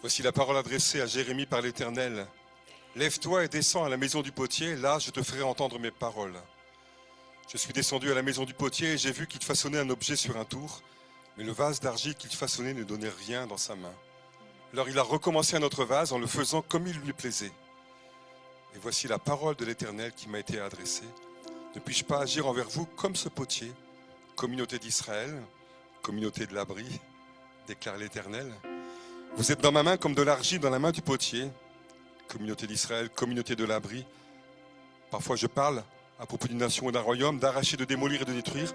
Voici la parole adressée à Jérémie par l'Éternel. Lève-toi et descends à la maison du potier, là je te ferai entendre mes paroles. Je suis descendu à la maison du potier et j'ai vu qu'il façonnait un objet sur un tour, mais le vase d'argile qu'il façonnait ne donnait rien dans sa main. Alors il a recommencé un autre vase en le faisant comme il lui plaisait. Et voici la parole de l'Éternel qui m'a été adressée. Ne puis-je pas agir envers vous comme ce potier, communauté d'Israël, communauté de l'abri, déclare l'Éternel. Vous êtes dans ma main comme de l'argile dans la main du potier, communauté d'Israël, communauté de l'abri. Parfois je parle à propos d'une nation ou d'un royaume, d'arracher, de démolir et de détruire.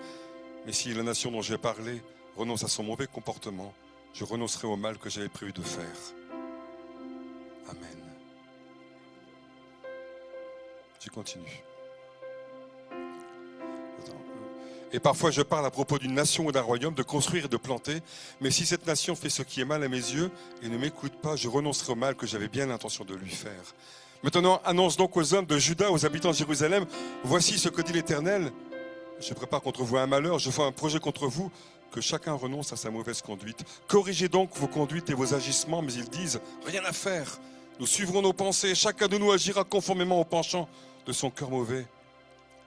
Mais si la nation dont j'ai parlé renonce à son mauvais comportement, je renoncerai au mal que j'avais prévu de faire. Amen. Je continue. Et parfois je parle à propos d'une nation ou d'un royaume, de construire et de planter. Mais si cette nation fait ce qui est mal à mes yeux et ne m'écoute pas, je renoncerai au mal que j'avais bien l'intention de lui faire. Maintenant, annonce donc aux hommes de Juda, aux habitants de Jérusalem, voici ce que dit l'Éternel. Je prépare contre vous un malheur, je fais un projet contre vous, que chacun renonce à sa mauvaise conduite. Corrigez donc vos conduites et vos agissements, mais ils disent, rien à faire. Nous suivrons nos pensées, chacun de nous agira conformément au penchant de son cœur mauvais.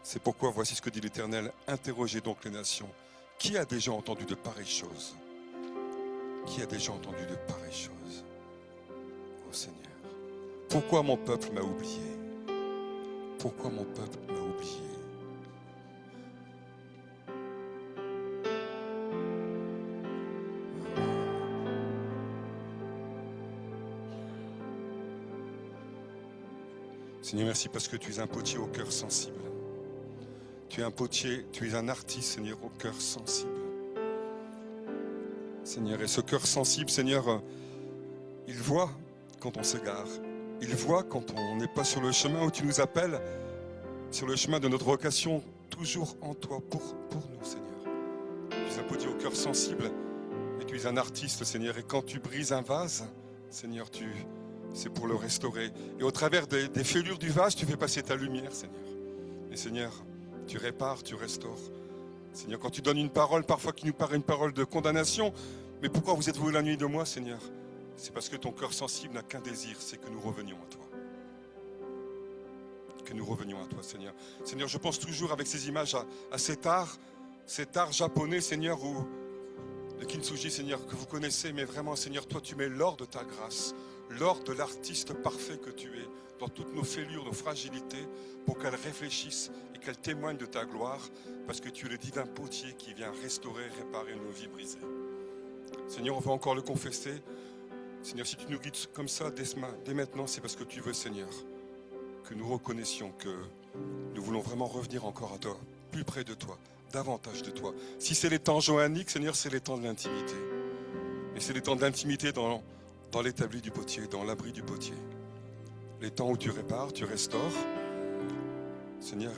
C'est pourquoi, voici ce que dit l'Éternel, interrogez donc les nations. Qui a déjà entendu de pareilles choses? Qui a déjà entendu de pareilles choses? Ô Seigneur, pourquoi mon peuple m'a oublié? Pourquoi mon peuple m'a oublié? Seigneur, merci parce que tu es un potier au cœur sensible. Tu es un potier, tu es un artiste, Seigneur, au cœur sensible. Seigneur, et ce cœur sensible, Seigneur, il voit quand on s'égare. Il voit quand on n'est pas sur le chemin où tu nous appelles, sur le chemin de notre vocation, toujours en toi, pour nous, Seigneur. Tu es un potier au cœur sensible, et tu es un artiste, Seigneur. Et quand tu brises un vase, Seigneur, c'est pour le restaurer. Et au travers des fêlures du vase, tu fais passer ta lumière, Seigneur. Et Seigneur, tu répares, tu restaures. Seigneur, quand tu donnes une parole, parfois qui nous paraît une parole de condamnation, mais pourquoi vous êtes-vous éloigné de moi, Seigneur? C'est parce que ton cœur sensible n'a qu'un désir, c'est que nous revenions à toi. Que nous revenions à toi, Seigneur. Seigneur, je pense toujours avec ces images à cet art japonais, Seigneur, ou le kintsugi, Seigneur, que vous connaissez, mais vraiment, Seigneur, toi, tu mets l'or de ta grâce, l'or de l'artiste parfait que tu es, dans toutes nos fêlures, nos fragilités, pour qu'elles réfléchissent et qu'elles témoignent de ta gloire, parce que tu es le divin potier qui vient restaurer, réparer nos vies brisées. Seigneur, on va encore le confesser. Seigneur, si tu nous guides comme ça dès maintenant, c'est parce que tu veux, Seigneur, que nous reconnaissions que nous voulons vraiment revenir encore à toi, plus près de toi, davantage de toi. Si c'est les temps joanniques, Seigneur, c'est les temps de l'intimité. Et c'est les temps de l'intimité dans l'établi du potier, dans l'abri du potier. Les temps où tu répares, tu restaures. Seigneur,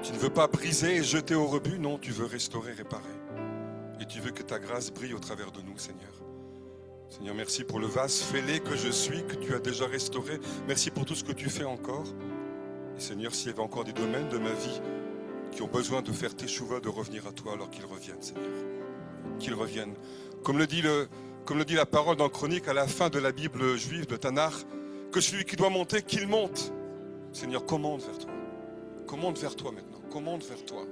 tu ne veux pas briser et jeter au rebut, non, tu veux restaurer, réparer. Et tu veux que ta grâce brille au travers de nous, Seigneur. Seigneur, merci pour le vase fêlé que je suis, que tu as déjà restauré. Merci pour tout ce que tu fais encore. Et Seigneur, s'il y avait encore des domaines de ma vie qui ont besoin de faire teshuva, de revenir à toi, alors qu'ils reviennent, Seigneur. Qu'ils reviennent. Comme le dit la parole dans Chronique à la fin de la Bible juive de Tanakh, que celui qui doit monter, qu'il monte. Seigneur, commande vers toi. Commande vers toi maintenant. Commande vers toi.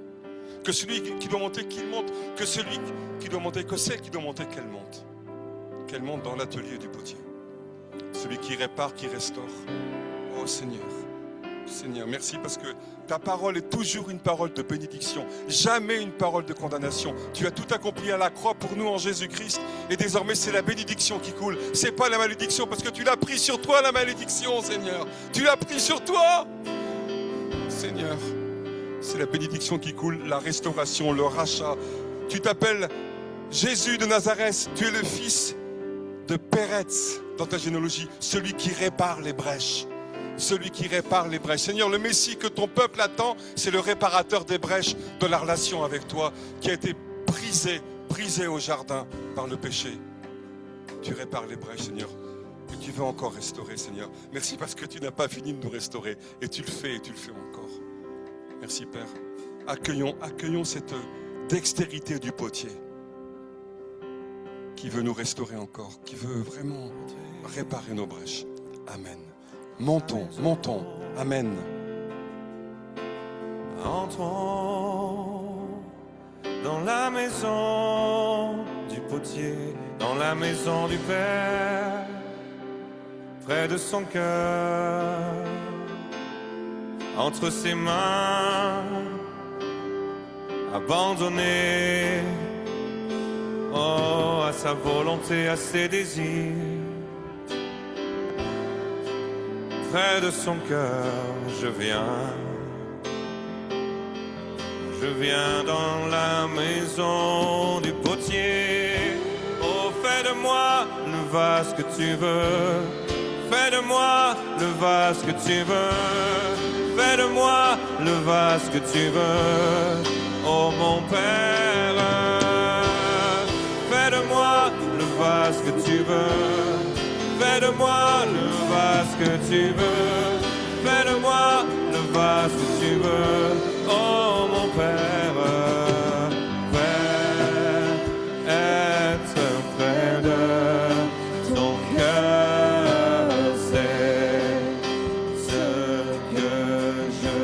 Que celui qui doit monter, qu'il monte. Que celui qui doit monter, que celle qui doit monter, qu'elle monte. Qu'elle monte dans l'atelier du potier. Celui qui répare, qui restaure. Oh Seigneur. Seigneur, merci parce que ta parole est toujours une parole de bénédiction, jamais une parole de condamnation. Tu as tout accompli à la croix pour nous en Jésus-Christ et désormais c'est la bénédiction qui coule. C'est pas la malédiction parce que tu l'as pris sur toi la malédiction, Seigneur. Tu l'as pris sur toi, Seigneur. C'est la bénédiction qui coule, la restauration, le rachat. Tu t'appelles Jésus de Nazareth, tu es le fils de Péretz dans ta généalogie, celui qui répare les brèches. Celui qui répare les brèches. Seigneur, le Messie que ton peuple attend, c'est le réparateur des brèches de la relation avec toi, qui a été brisé au jardin par le péché. Tu répares les brèches, Seigneur, et tu veux encore restaurer, Seigneur. Merci parce que tu n'as pas fini de nous restaurer, et tu le fais encore. Merci, Père. Accueillons cette dextérité du potier qui veut nous restaurer encore, qui veut vraiment réparer nos brèches. Amen. Montons, montons. Amen. Entrons dans la maison du potier, dans la maison du Père, près de son cœur, entre ses mains, abandonné, oh, à sa volonté, à ses désirs. Près de son cœur, je viens dans la maison du potier. Oh, fais de moi le vase que tu veux, fais de moi le vase que tu veux, fais de moi le vase que tu veux, oh mon Père. Fais de moi le vase que tu veux, fais de moi le vase que tu veux, fais de moi le vase que tu veux, oh mon Père. Fais être près de ton cœur, c'est ce que je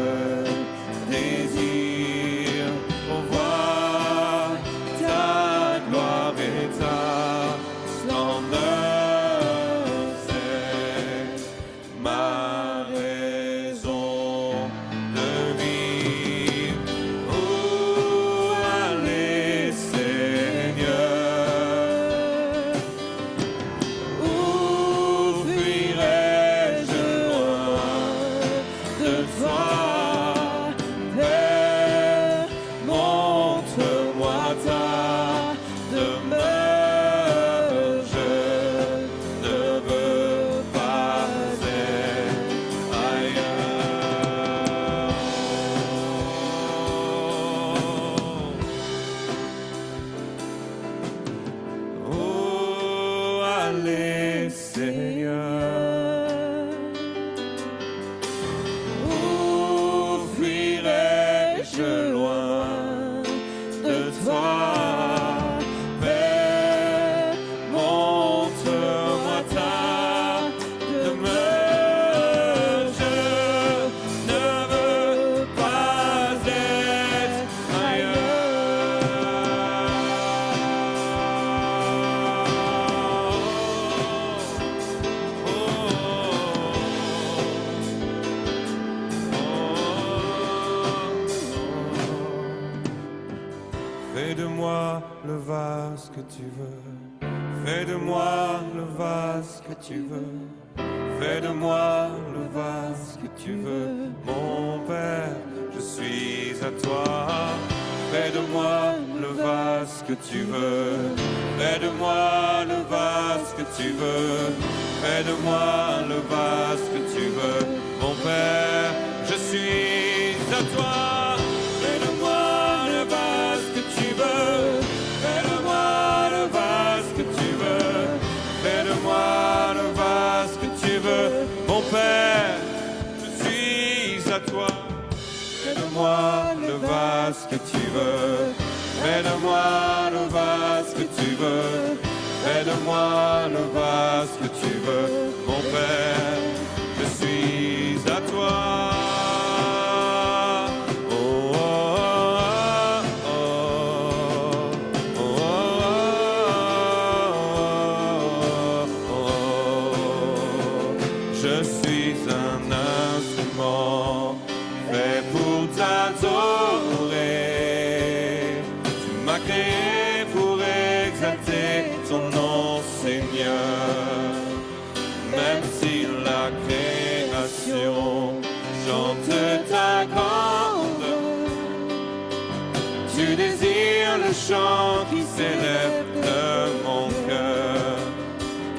désire, pour voir ta gloire et ta splendeur. Ma raison de vivre, où aller Seigneur, où fuirai-je loin de toi, Père, montre-moi ta demeure, je ne veux pas être ailleurs. Oh, allez Seigneur, où fuirai-je loin de toi, Père, montre-moi ta demeure, je ne veux pas être Fais de moi le vase que tu veux, fais de moi le vase que tu veux, fais de moi le vase que tu veux, mon Père, je suis à toi. Fais de moi le vase que tu veux, fais de moi le vase que tu veux, fais de moi le vase que tu veux, mon Père, je suis à toi. Fais de moi le vase que tu veux, fais de moi le vase que tu veux, fais de moi le vase que tu veux, mon Père, je suis à toi. Fais de moi le vase que tu veux, fais de moi le vase que tu veux, fais de moi le vase que tu veux, mon Père, je suis à toi. Oh, oh, oh, oh, oh, oh, oh. Je suis un instrument fait pour t'adorer. Tu m'as créé pour exalter ton nom, Seigneur. Même si la création chante ta grandeur, tu désires le chant qui s'élève de mon cœur.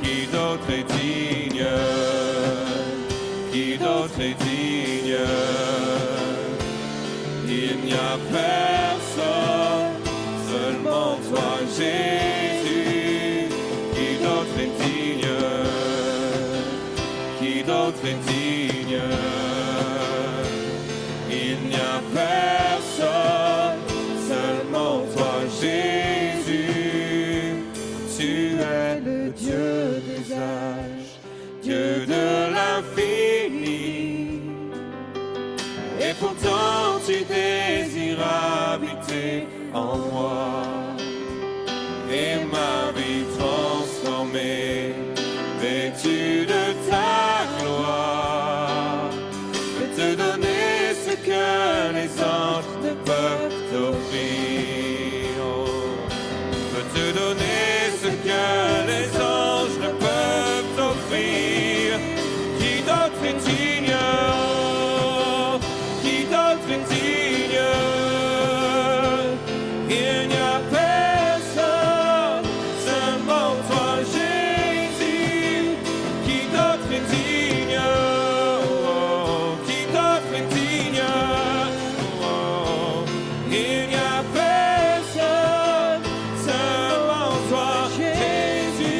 Qui d'autre est digne? Qui d'autre est digne? Il n'y a personne, seulement toi, Jésus. Qui d'autre est digne? Qui d'autre est digne? Il n'y a personne, seulement toi, Jésus. Tu es le Dieu des âges. pourtant tu désires habiter en moi. Et ma vie transformée, vêtue de ta gloire, peux te donner ce que les anges ne peuvent t'offrir. Peux te donner ce que les anges ne peuvent t'offrir. Qui d'autre est digne? Qui d'autre est digne? Il n'y a personne, seulement toi Jésus. Qui d'autre est digne? Qui d'autre est digne? Il n'y a personne, seulement toi Jésus.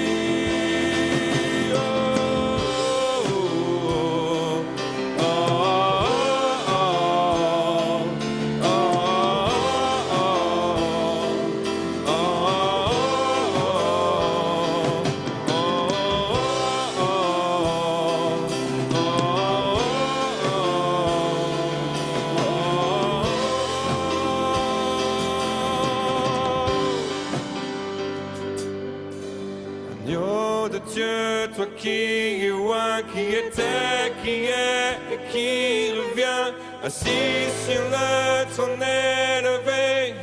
Agneau de Dieu, toi qui es loin, qui était, qui est et qui revient, assis sur le trône élevé.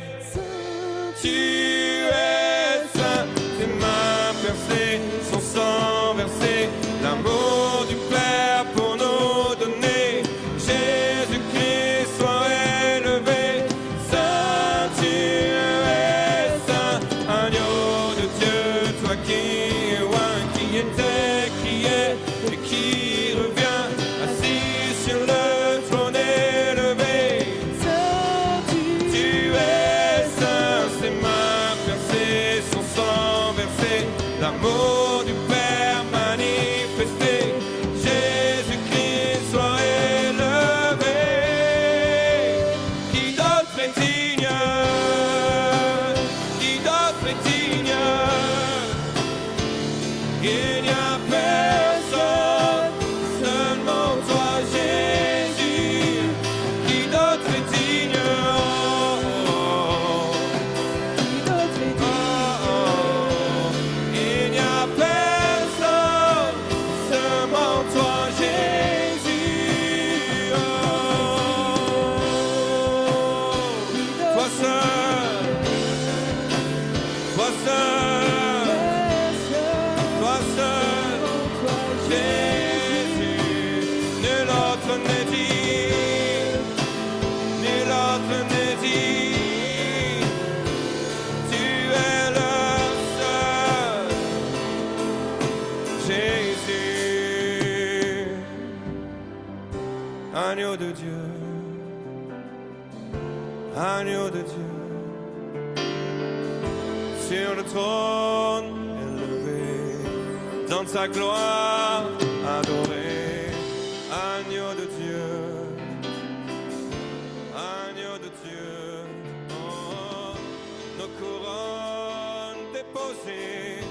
Tu es saint, tes mains percées, son sang versé, l'amour du Père pour nous donner. Jésus-Christ soit élevé, saint, tu es saint, agneau de Dieu, toi qui es loin, qui était, qui est et qui revient, assis sur le trône élevé. Tu es saint, ses mains percées, son sang versé, l'amour du Père manifesté. Jésus-Christ soit élevé. Qui d'autre est digne? Qui d'autre est digne? Il n'y a personne, seulement toi Jésus. Qui d'autre est digne? Qui d'autre est digne? Il n'y a personne, seulement toi Jésus. Toi seul, toi seul, toi seul, Jésus. Nul autre n'est dit, nul autre n'est dit. Tu es le seul, Jésus. Agneau de Dieu, agneau de Dieu, sur le trône élevé, dans ta gloire adorée. Agneau de Dieu, agneau de Dieu, oh, nos couronnes déposées,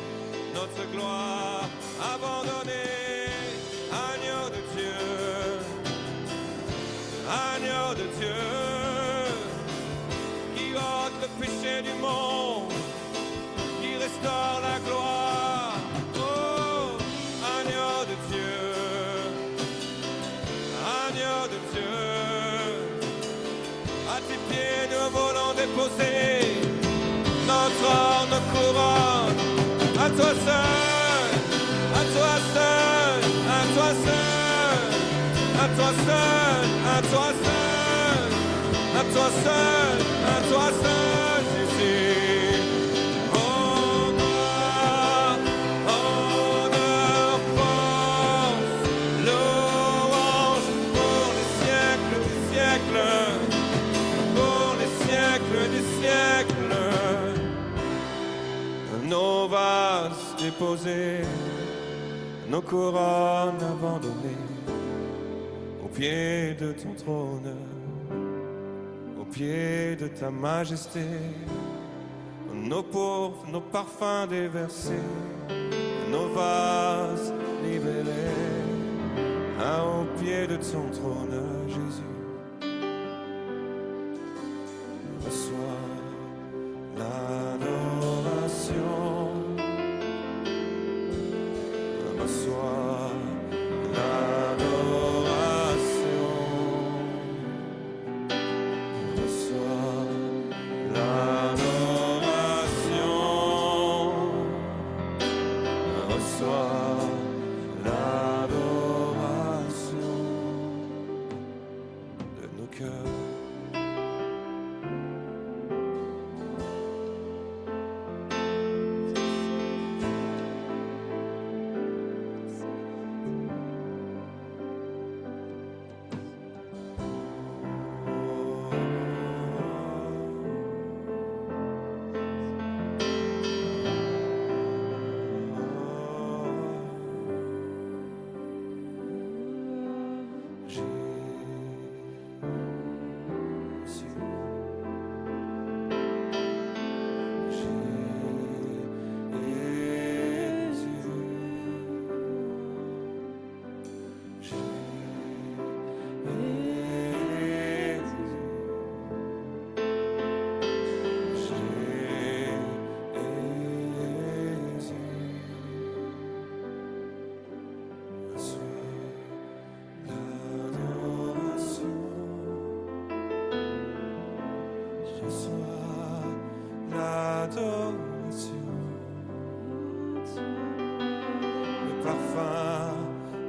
notre gloire abandonnée. Agneau de Dieu, agneau de Dieu, qui ôte le péché du monde, qui restaure la gloire. Oh, agneau de Dieu, agneau de Dieu, à tes pieds nous voulons déposer notre or, nos couronnes, à toi seul, à toi seul, à toi seul, à toi seul, à toi seul, à toi seul, à toi seul, Jésus. Honneur, honneur, force, louange pour les siècles des siècles, pour les siècles des siècles. Nos vases déposés, nos couronnes abandonnées, au pied de ton trône, au pied de ta majesté, nos pauvres, nos parfums déversés, nos vases libérés, au pied de ton trône, Jésus. reçois l'adoration, reçois l'adoration, reçois l'adoration de nos cœurs. Le parfum,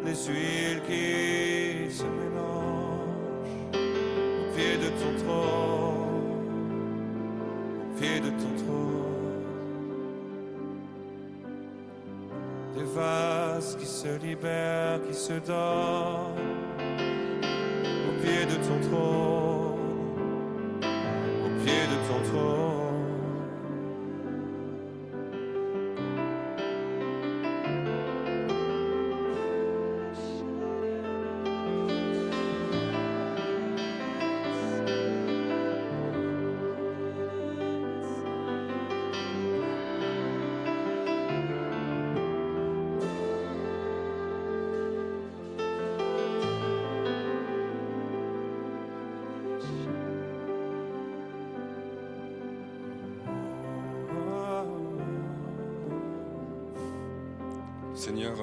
les huiles qui se mélangent au pied de ton trône, au pied de ton trône. Des vases qui se libèrent, qui se donnent au pied de ton trône, au pied de ton trône. Seigneur,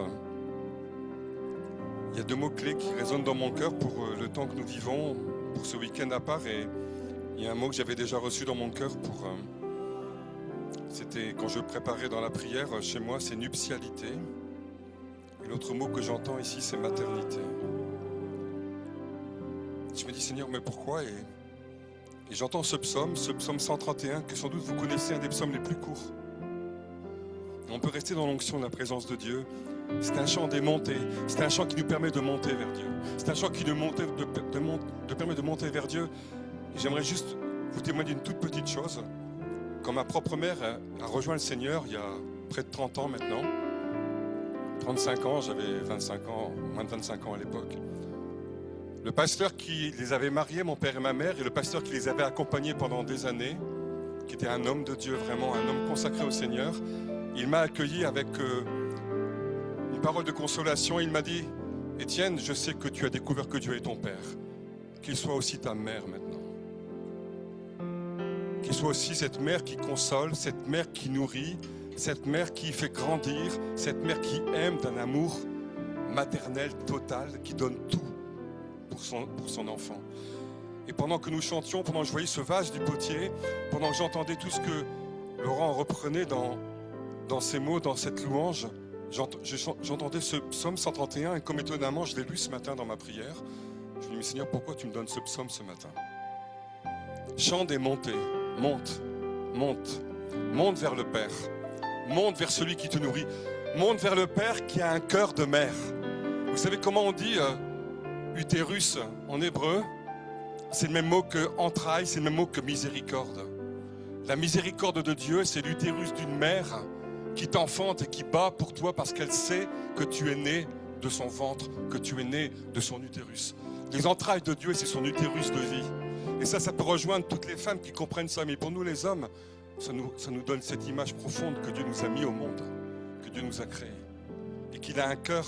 il y a deux mots-clés qui résonnent dans mon cœur pour le temps que nous vivons, pour ce week-end à part. Et il y a un mot que j'avais déjà reçu dans mon cœur pour... c'était quand je préparais dans la prière chez moi, c'est nuptialité. Et l'autre mot que j'entends ici, c'est maternité. Je me dis, Seigneur, mais pourquoi? Et j'entends ce psaume 131, que sans doute vous connaissez, un des psaumes les plus courts. On peut rester dans l'onction de la présence de Dieu. C'est un chant des montées. C'est un chant qui nous permet de monter vers Dieu. C'est un chant qui nous permet de monter vers Dieu. Et j'aimerais juste vous témoigner d'une toute petite chose. Quand ma propre mère a rejoint le Seigneur, il y a près de 30 ans maintenant, 35 ans, j'avais 25 ans, moins de 25 ans à l'époque. Le pasteur qui les avait mariés, mon père et ma mère, et le pasteur qui les avait accompagnés pendant des années, qui était un homme de Dieu, vraiment un homme consacré au Seigneur, il m'a accueilli avec une parole de consolation. Il m'a dit, Étienne, je sais que tu as découvert que Dieu est ton Père, qu'il soit aussi ta mère maintenant. Qu'il soit aussi cette mère qui console, cette mère qui nourrit, cette mère qui fait grandir, cette mère qui aime d'un amour maternel total, qui donne tout pour son enfant. Et pendant que nous chantions, pendant que je voyais ce vase du potier, pendant que j'entendais tout ce que Laurent reprenait dans ces mots, dans cette louange, j'entendais ce psaume 131 et comme étonnamment, je l'ai lu ce matin dans ma prière. Je lui ai dit, Seigneur, pourquoi tu me donnes ce psaume ce matin? Chant des montées, monte, monte, monte vers le Père, monte vers celui qui te nourrit, monte vers le Père qui a un cœur de mère. Vous savez comment on dit utérus en hébreu? C'est le même mot que entrailles, c'est le même mot que miséricorde. La miséricorde de Dieu, c'est l'utérus d'une mère qui t'enfante et qui bat pour toi parce qu'elle sait que tu es né de son ventre, que tu es né de son utérus. Les entrailles de Dieu, c'est son utérus de vie. Et ça peut rejoindre toutes les femmes qui comprennent ça. Mais pour nous les hommes, ça nous donne cette image profonde que Dieu nous a mis au monde, que Dieu nous a créé. Et qu'il a un cœur,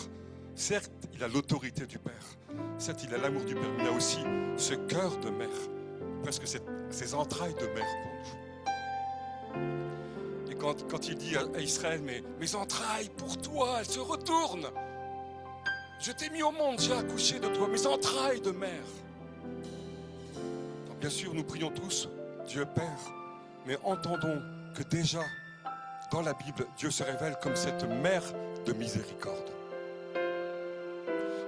certes, il a l'autorité du Père. Certes, il a l'amour du Père, mais il a aussi ce cœur de mère, presque ces entrailles de mère pour nous. Et quand il dit à Israël, mais mes entrailles pour toi, elles se retournent. Je t'ai mis au monde, j'ai accouché de toi, mes entrailles de mère. Alors, bien sûr, nous prions tous Dieu Père, mais entendons que déjà, dans la Bible, Dieu se révèle comme cette mère de miséricorde.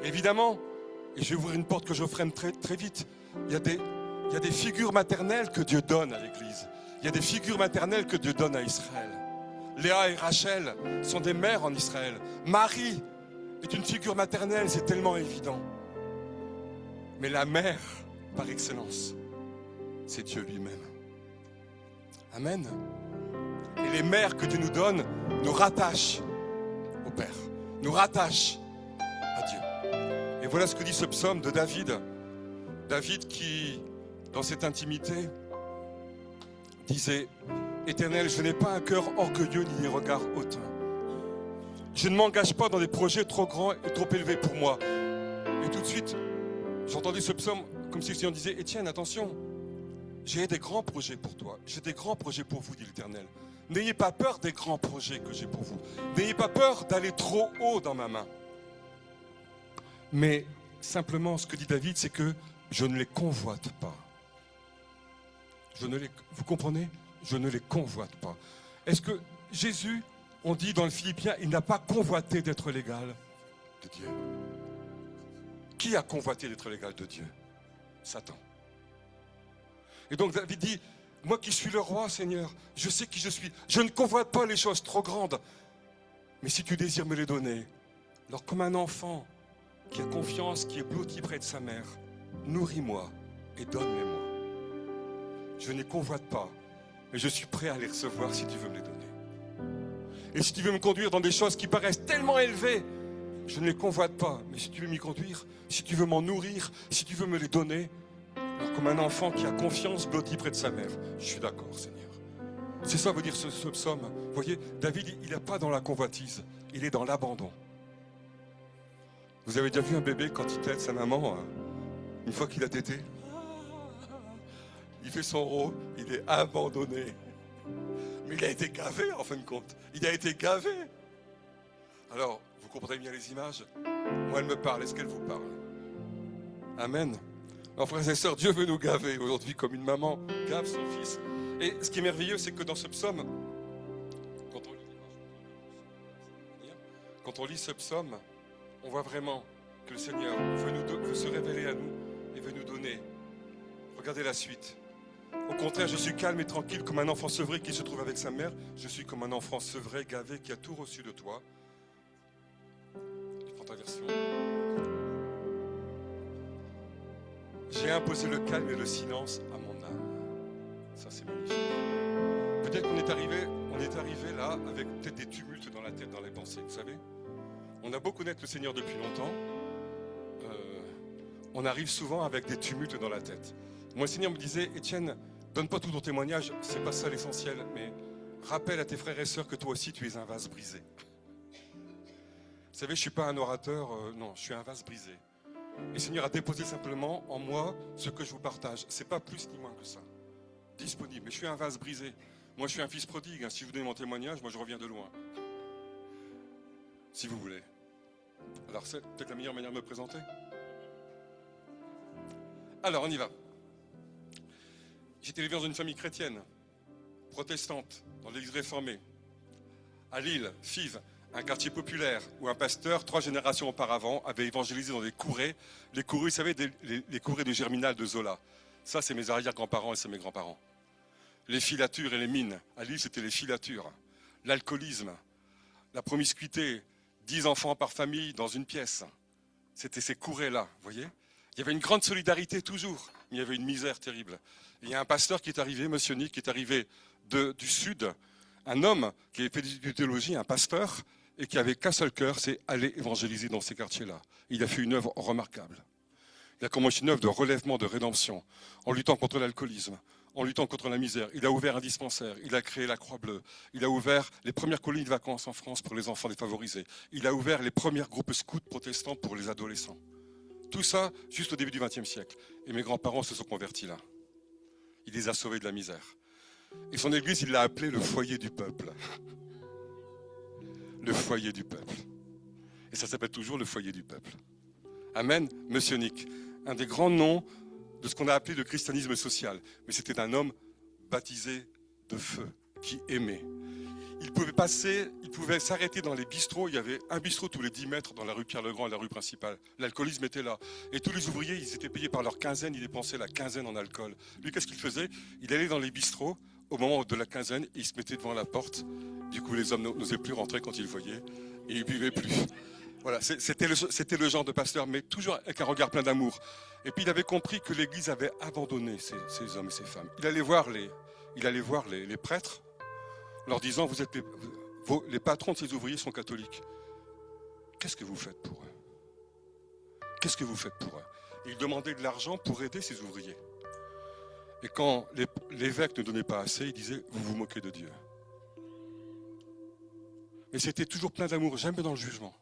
Évidemment, et je vais ouvrir une porte que je freine très, très vite, il y a des figures maternelles que Dieu donne à l'Église. Il y a des figures maternelles que Dieu donne à Israël. Léa et Rachel sont des mères en Israël. Marie est une figure maternelle, c'est tellement évident. Mais la mère, par excellence, c'est Dieu lui-même. Amen. Et les mères que Dieu nous donne nous rattachent au Père, nous rattachent à Dieu. Et voilà ce que dit ce psaume de David. David qui, dans cette intimité, disait « Éternel, je n'ai pas un cœur orgueilleux ni des regards hautains. Je ne m'engage pas dans des projets trop grands et trop élevés pour moi. » Et tout de suite, j'entendais ce psaume comme si le Seigneur disait « Étienne, attention, j'ai des grands projets pour toi. J'ai des grands projets pour vous, dit l'Éternel. N'ayez pas peur des grands projets que j'ai pour vous. N'ayez pas peur d'aller trop haut dans ma main. » Mais simplement, ce que dit David, c'est que je ne les convoite pas. Vous comprenez? Je ne les convoite pas. Est-ce que Jésus, on dit dans le Philippiens, il n'a pas convoité d'être l'égal de Dieu? Qui a convoité d'être l'égal de Dieu? Satan. Et donc David dit, moi qui suis le roi, Seigneur, je sais qui je suis. Je ne convoite pas les choses trop grandes. Mais si tu désires me les donner, alors comme un enfant qui a confiance, qui est blotti près de sa mère, nourris-moi et donne-les-moi. Je ne les convoite pas, mais je suis prêt à les recevoir si tu veux me les donner. Et si tu veux me conduire dans des choses qui paraissent tellement élevées, je ne les convoite pas, mais si tu veux m'y conduire, si tu veux m'en nourrir, si tu veux me les donner, alors comme un enfant qui a confiance blotti près de sa mère, je suis d'accord, Seigneur. C'est ça veut dire ce psaume. Vous voyez, David, il n'est pas dans la convoitise, il est dans l'abandon. Vous avez déjà vu un bébé quand il tète sa maman, une fois qu'il a tété? Il fait son rôle, il est abandonné. Mais il a été gavé en fin de compte. Il a été gavé. Alors, vous comprenez bien les images? Moi, elle me parle. Est-ce qu'elle vous parle? Amen. Alors, frères et sœurs, Dieu veut nous gaver aujourd'hui comme une maman gave son fils. Et ce qui est merveilleux, c'est que dans ce psaume, quand on lit ce psaume, on voit vraiment que le Seigneur veut se révéler à nous et veut nous donner. Regardez la suite. Au contraire, je suis calme et tranquille comme un enfant sevré qui se trouve avec sa mère. Je suis comme un enfant sevré, gavé, qui a tout reçu de toi. Je prends ta version. J'ai imposé le calme et le silence à mon âme. Ça, c'est magnifique. Peut-être qu'on est arrivé là avec peut-être des tumultes dans la tête, dans les pensées, vous savez. On a beau connaître le Seigneur depuis longtemps, on arrive souvent avec des tumultes dans la tête. Moi, le Seigneur me disait, Étienne, donne pas tout ton témoignage, c'est pas ça l'essentiel, mais rappelle à tes frères et sœurs que toi aussi tu es un vase brisé. Vous savez, je suis pas un orateur, non, je suis un vase brisé. Et le Seigneur a déposé simplement en moi ce que je vous partage. C'est pas plus ni moins que ça. Disponible. Mais je suis un vase brisé. Moi, je suis un fils prodigue. Si je vous donne mon témoignage, moi, je reviens de loin. Si vous voulez. Alors, c'est peut-être la meilleure manière de me présenter. Alors, on y va. J'étais élevé dans une famille chrétienne, protestante, dans l'église réformée. À Lille, Fives, un quartier populaire où un pasteur, 3 générations auparavant, avait évangélisé dans des courées. Les courées, vous savez, les courées de Germinal de Zola. Ça, c'est mes arrière-grands-parents et c'est mes grands-parents. Les filatures et les mines. À Lille, c'était les filatures. L'alcoolisme, la promiscuité, 10 enfants par famille dans une pièce. C'était ces courées-là, vous voyez. Il y avait une grande solidarité toujours, mais il y avait une misère terrible. Et il y a un pasteur qui est arrivé, monsieur Nick, qui est arrivé du sud, un homme qui avait fait du théologie, un pasteur, et qui avait qu'un seul cœur, c'est aller évangéliser dans ces quartiers-là. Il a fait une œuvre remarquable. Il a commencé une œuvre de relèvement, de rédemption, en luttant contre l'alcoolisme, en luttant contre la misère. Il a ouvert un dispensaire, il a créé la Croix-Bleue, il a ouvert les premières colonies de vacances en France pour les enfants défavorisés. Il a ouvert les premiers groupes scouts protestants pour les adolescents. Tout ça, juste au début du XXe siècle. Et mes grands-parents se sont convertis là. Il les a sauvés de la misère. Et son église, il l'a appelé le foyer du peuple. Le foyer du peuple. Et ça s'appelle toujours le foyer du peuple. Amen, Monsieur Nick. Un des grands noms de ce qu'on a appelé le christianisme social. Mais c'était un homme baptisé de feu, qui aimait. Il pouvait s'arrêter dans les bistrots. Il y avait un bistrot tous les 10 mètres dans la rue Pierre-le-Grand, la rue principale. L'alcoolisme était là. Et tous les ouvriers, ils étaient payés par leur quinzaine, ils dépensaient la quinzaine en alcool. Lui, qu'est-ce qu'il faisait? Il allait dans les bistrots au moment de la quinzaine et il se mettait devant la porte. Du coup, les hommes n'osaient plus rentrer quand ils le voyaient et ils ne buvaient plus. Voilà, c'était le genre de pasteur, mais toujours avec un regard plein d'amour. Et puis il avait compris que l'Église avait abandonné ces hommes et ces femmes. Il allait voir les prêtres, leur disant, vous êtes les patrons de ces ouvriers sont catholiques. Qu'est-ce que vous faites pour eux? Qu'est-ce que vous faites pour eux? Et il demandait de l'argent pour aider ces ouvriers. Et quand l'évêque ne donnait pas assez, il disait, vous vous moquez de Dieu. Mais c'était toujours plein d'amour, jamais dans le jugement.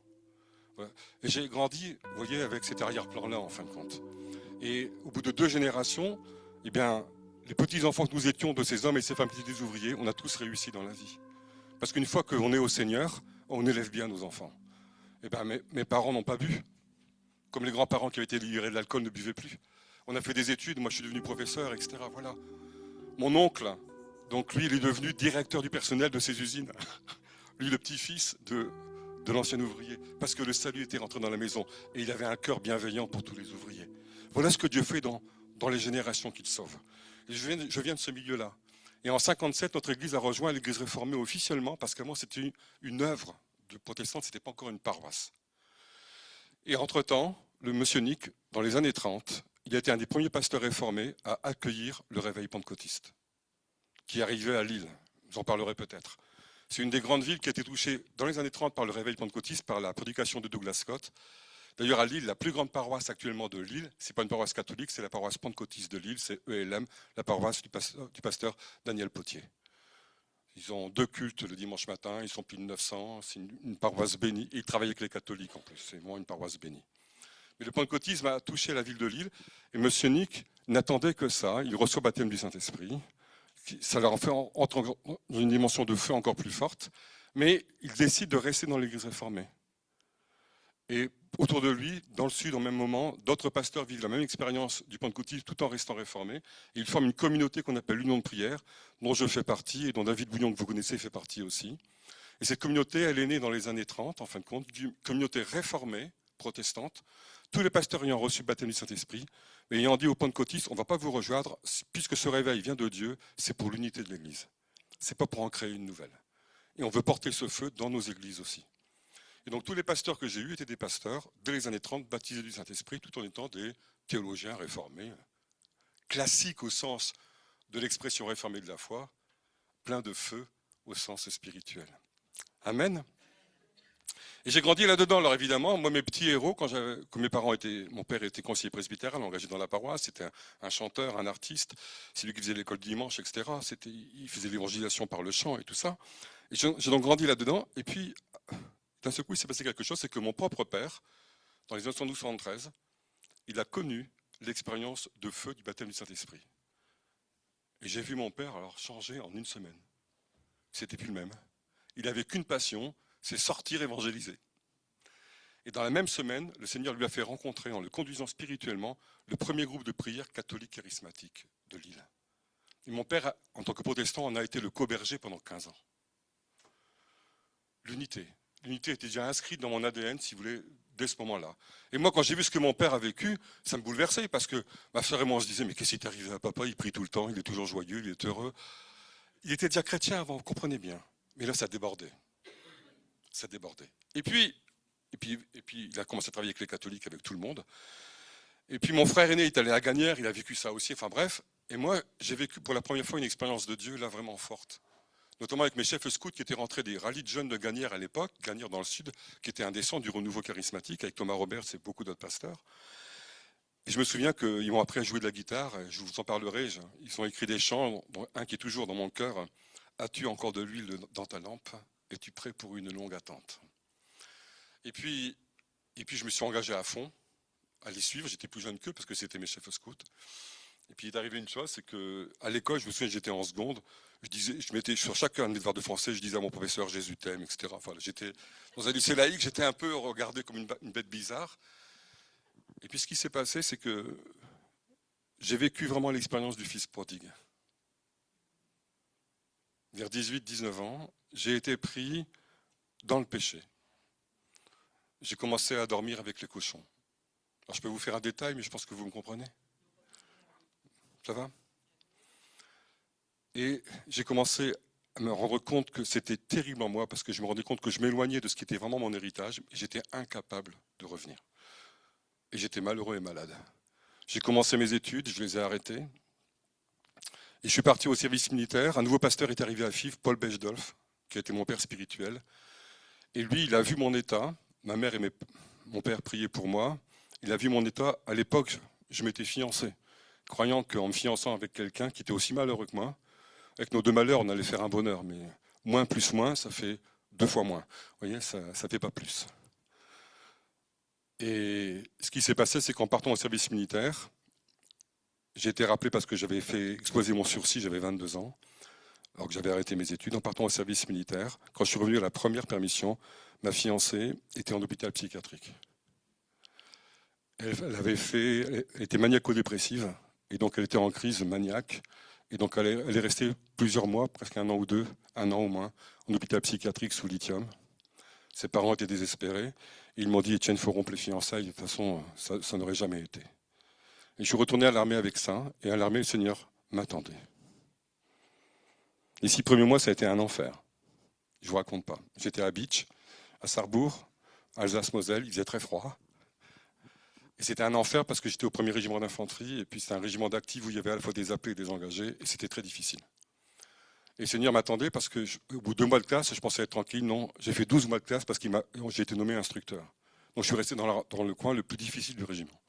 Et j'ai grandi, vous voyez, avec cet arrière-plan-là, en fin de compte. Et au bout de 2 générations, eh bien, les petits-enfants que nous étions de ces hommes et ces femmes qui étaient des ouvriers, on a tous réussi dans la vie. Parce qu'une fois qu'on est au Seigneur, on élève bien nos enfants. Eh bien, mes parents n'ont pas bu. Comme les grands-parents qui avaient été libérés de l'alcool ne buvaient plus. On a fait des études, moi je suis devenu professeur, etc. Voilà. Mon oncle, donc lui, il est devenu directeur du personnel de ces usines. Lui, le petit-fils de l'ancien ouvrier, parce que le salut était rentré dans la maison et il avait un cœur bienveillant pour tous les ouvriers. Voilà ce que Dieu fait dans les générations qu'il sauve. Et je viens de ce milieu-là. Et en 57, notre église a rejoint l'église réformée officiellement, parce qu'avant c'était une œuvre de protestante, ce n'était pas encore une paroisse. Et entre-temps, le monsieur Nick, dans les années 30, il a été un des premiers pasteurs réformés à accueillir le réveil pentecôtiste, qui arrivait à Lille. J'en parlerai peut-être. C'est une des grandes villes qui a été touchée dans les années 30 par le réveil pentecôtiste, par la prédication de Douglas Scott. D'ailleurs, à Lille, la plus grande paroisse actuellement de Lille, ce n'est pas une paroisse catholique, c'est la paroisse pentecôtiste de Lille, c'est ELM, la paroisse du pasteur Daniel Potier. Ils ont 2 cultes le dimanche matin, ils sont plus de 900, c'est une paroisse bénie. Et ils travaillent avec les catholiques en plus, c'est vraiment une paroisse bénie. Mais le pentecôtisme a touché la ville de Lille, et M. Nick n'attendait que ça, il reçoit le baptême du Saint-Esprit. Ça leur en fait entrer dans une dimension de feu encore plus forte, mais il décide de rester dans l'église réformée. Et autour de lui, dans le sud, au même moment, d'autres pasteurs vivent la même expérience du pentecôtisme tout en restant réformés. Et ils forment une communauté qu'on appelle l'Union de prière, dont je fais partie et dont David Bouillon, que vous connaissez, fait partie aussi. Et cette communauté, elle est née dans les années 30, en fin de compte, d'une communauté réformée, protestante, tous les pasteurs ayant reçu le baptême du Saint-Esprit, mais ayant dit aux pentecôtistes, on ne va pas vous rejoindre, puisque ce réveil vient de Dieu, c'est pour l'unité de l'Église. Ce n'est pas pour en créer une nouvelle. Et on veut porter ce feu dans nos églises aussi. Et donc tous les pasteurs que j'ai eus étaient des pasteurs, dès les années 30, baptisés du Saint-Esprit, tout en étant des théologiens réformés, classiques au sens de l'expression réformée de la foi, plein de feu au sens spirituel. Amen. Et j'ai grandi là-dedans. Alors évidemment, moi, mes petits héros, quand mes parents mon père était conseiller presbytéral, engagé dans la paroisse, c'était un chanteur, un artiste, c'est lui qui faisait l'école du dimanche, etc. Il faisait l'évangélisation par le chant et tout ça. Et j'ai donc grandi là-dedans. Et puis, d'un seul coup, il s'est passé quelque chose, c'est que mon propre père, dans les années 1972-73, il a connu l'expérience de feu du baptême du Saint-Esprit. Et j'ai vu mon père alors changer en une semaine. C'était plus le même. Il n'avait qu'une passion, c'est sortir évangéliser. Et dans la même semaine, le Seigneur lui a fait rencontrer, en le conduisant spirituellement, le premier groupe de prière catholique charismatique de Lille. Et mon père, en tant que protestant, en a été le co-berger pendant 15 ans. L'unité. L'unité était déjà inscrite dans mon ADN, si vous voulez, dès ce moment-là. Et moi, quand j'ai vu ce que mon père a vécu, ça me bouleversait, parce que ma soeur et moi, on se disait, mais qu'est-ce qui est arrivé à papa? Il prie tout le temps, il est toujours joyeux, il est heureux. Il était déjà chrétien avant, vous comprenez bien. Mais là, ça débordait. Ça débordait. Et puis, il a commencé à travailler avec les catholiques, avec tout le monde. Et puis, mon frère aîné est allé à Gagnères, il a vécu ça aussi, enfin bref. Et moi, j'ai vécu pour la première fois une expérience de Dieu, là, vraiment forte. Notamment avec mes chefs scouts qui étaient rentrés des rallyes de jeunes de Gagnères à l'époque, Gagnères dans le sud, qui était un des centres du renouveau charismatique, avec Thomas Roberts et beaucoup d'autres pasteurs. Et je me souviens qu'ils m'ont appris à jouer de la guitare, je vous en parlerai, ils ont écrit des chants, dont un qui est toujours dans mon cœur, « As-tu encore de l'huile dans ta lampe? Es-tu prêt pour une longue attente ?» Et puis, je me suis engagé à fond, à les suivre, j'étais plus jeune qu'eux parce que c'était mes chefs scouts. Et puis il est arrivé une chose, c'est qu'à l'école, je me souviens, j'étais en seconde, je mettais sur chacun de mes devoirs de français, je disais à mon professeur Jésus t'aime, etc. Enfin, j'étais dans un lycée laïque, j'étais un peu regardé comme une bête bizarre. Et puis ce qui s'est passé, c'est que j'ai vécu vraiment l'expérience du fils prodigue. Vers 18-19 ans, j'ai été pris dans le péché. J'ai commencé à dormir avec les cochons. Alors je peux vous faire un détail, mais je pense que vous me comprenez. Ça va? Et j'ai commencé à me rendre compte que c'était terrible en moi, parce que je me rendais compte que je m'éloignais de ce qui était vraiment mon héritage, et j'étais incapable de revenir. Et j'étais malheureux et malade. J'ai commencé mes études, je les ai arrêtées, et je suis parti au service militaire. Un nouveau pasteur est arrivé à Fives, Paul Bechdolf, qui a été mon père spirituel. Et lui, il a vu mon état. Ma mère et mon père priaient pour moi. Il a vu mon état. À l'époque, je m'étais fiancé, croyant qu'en me fiançant avec quelqu'un qui était aussi malheureux que moi, avec nos deux malheurs, on allait faire un bonheur. Mais moins plus moins, ça fait 2 fois moins. Vous voyez, ça ne fait pas plus. Et ce qui s'est passé, c'est qu'en partant au service militaire, j'ai été rappelé parce que j'avais fait exploser mon sursis, j'avais 22 ans, alors que j'avais arrêté mes études. En partant au service militaire, quand je suis revenu à la première permission, ma fiancée était en hôpital psychiatrique. Elle était maniaco-dépressive, et donc elle était en crise maniaque, et donc elle est restée plusieurs mois, presque 1 an ou 2, 1 an au moins, en hôpital psychiatrique sous lithium. Ses parents étaient désespérés, et ils m'ont dit, Etienne, il faut rompre les fiançailles, de toute façon, ça n'aurait jamais été. Et je suis retourné à l'armée avec ça, et à l'armée, le Seigneur m'attendait. Les 6 premiers mois, ça a été un enfer. Je ne vous raconte pas. J'étais à Bitche, à Sarrebourg, Alsace-Moselle, il faisait très froid. Et c'était un enfer parce que j'étais au 1er régiment d'infanterie, et puis c'était un régiment d'actifs où il y avait à la fois des appelés et des engagés, et c'était très difficile. Et le Seigneur m'attendait parce que, au bout de 2 mois de classe, je pensais être tranquille. Non, j'ai fait 12 mois de classe parce que j'ai été nommé instructeur. Donc je suis resté dans le coin le plus difficile du régiment.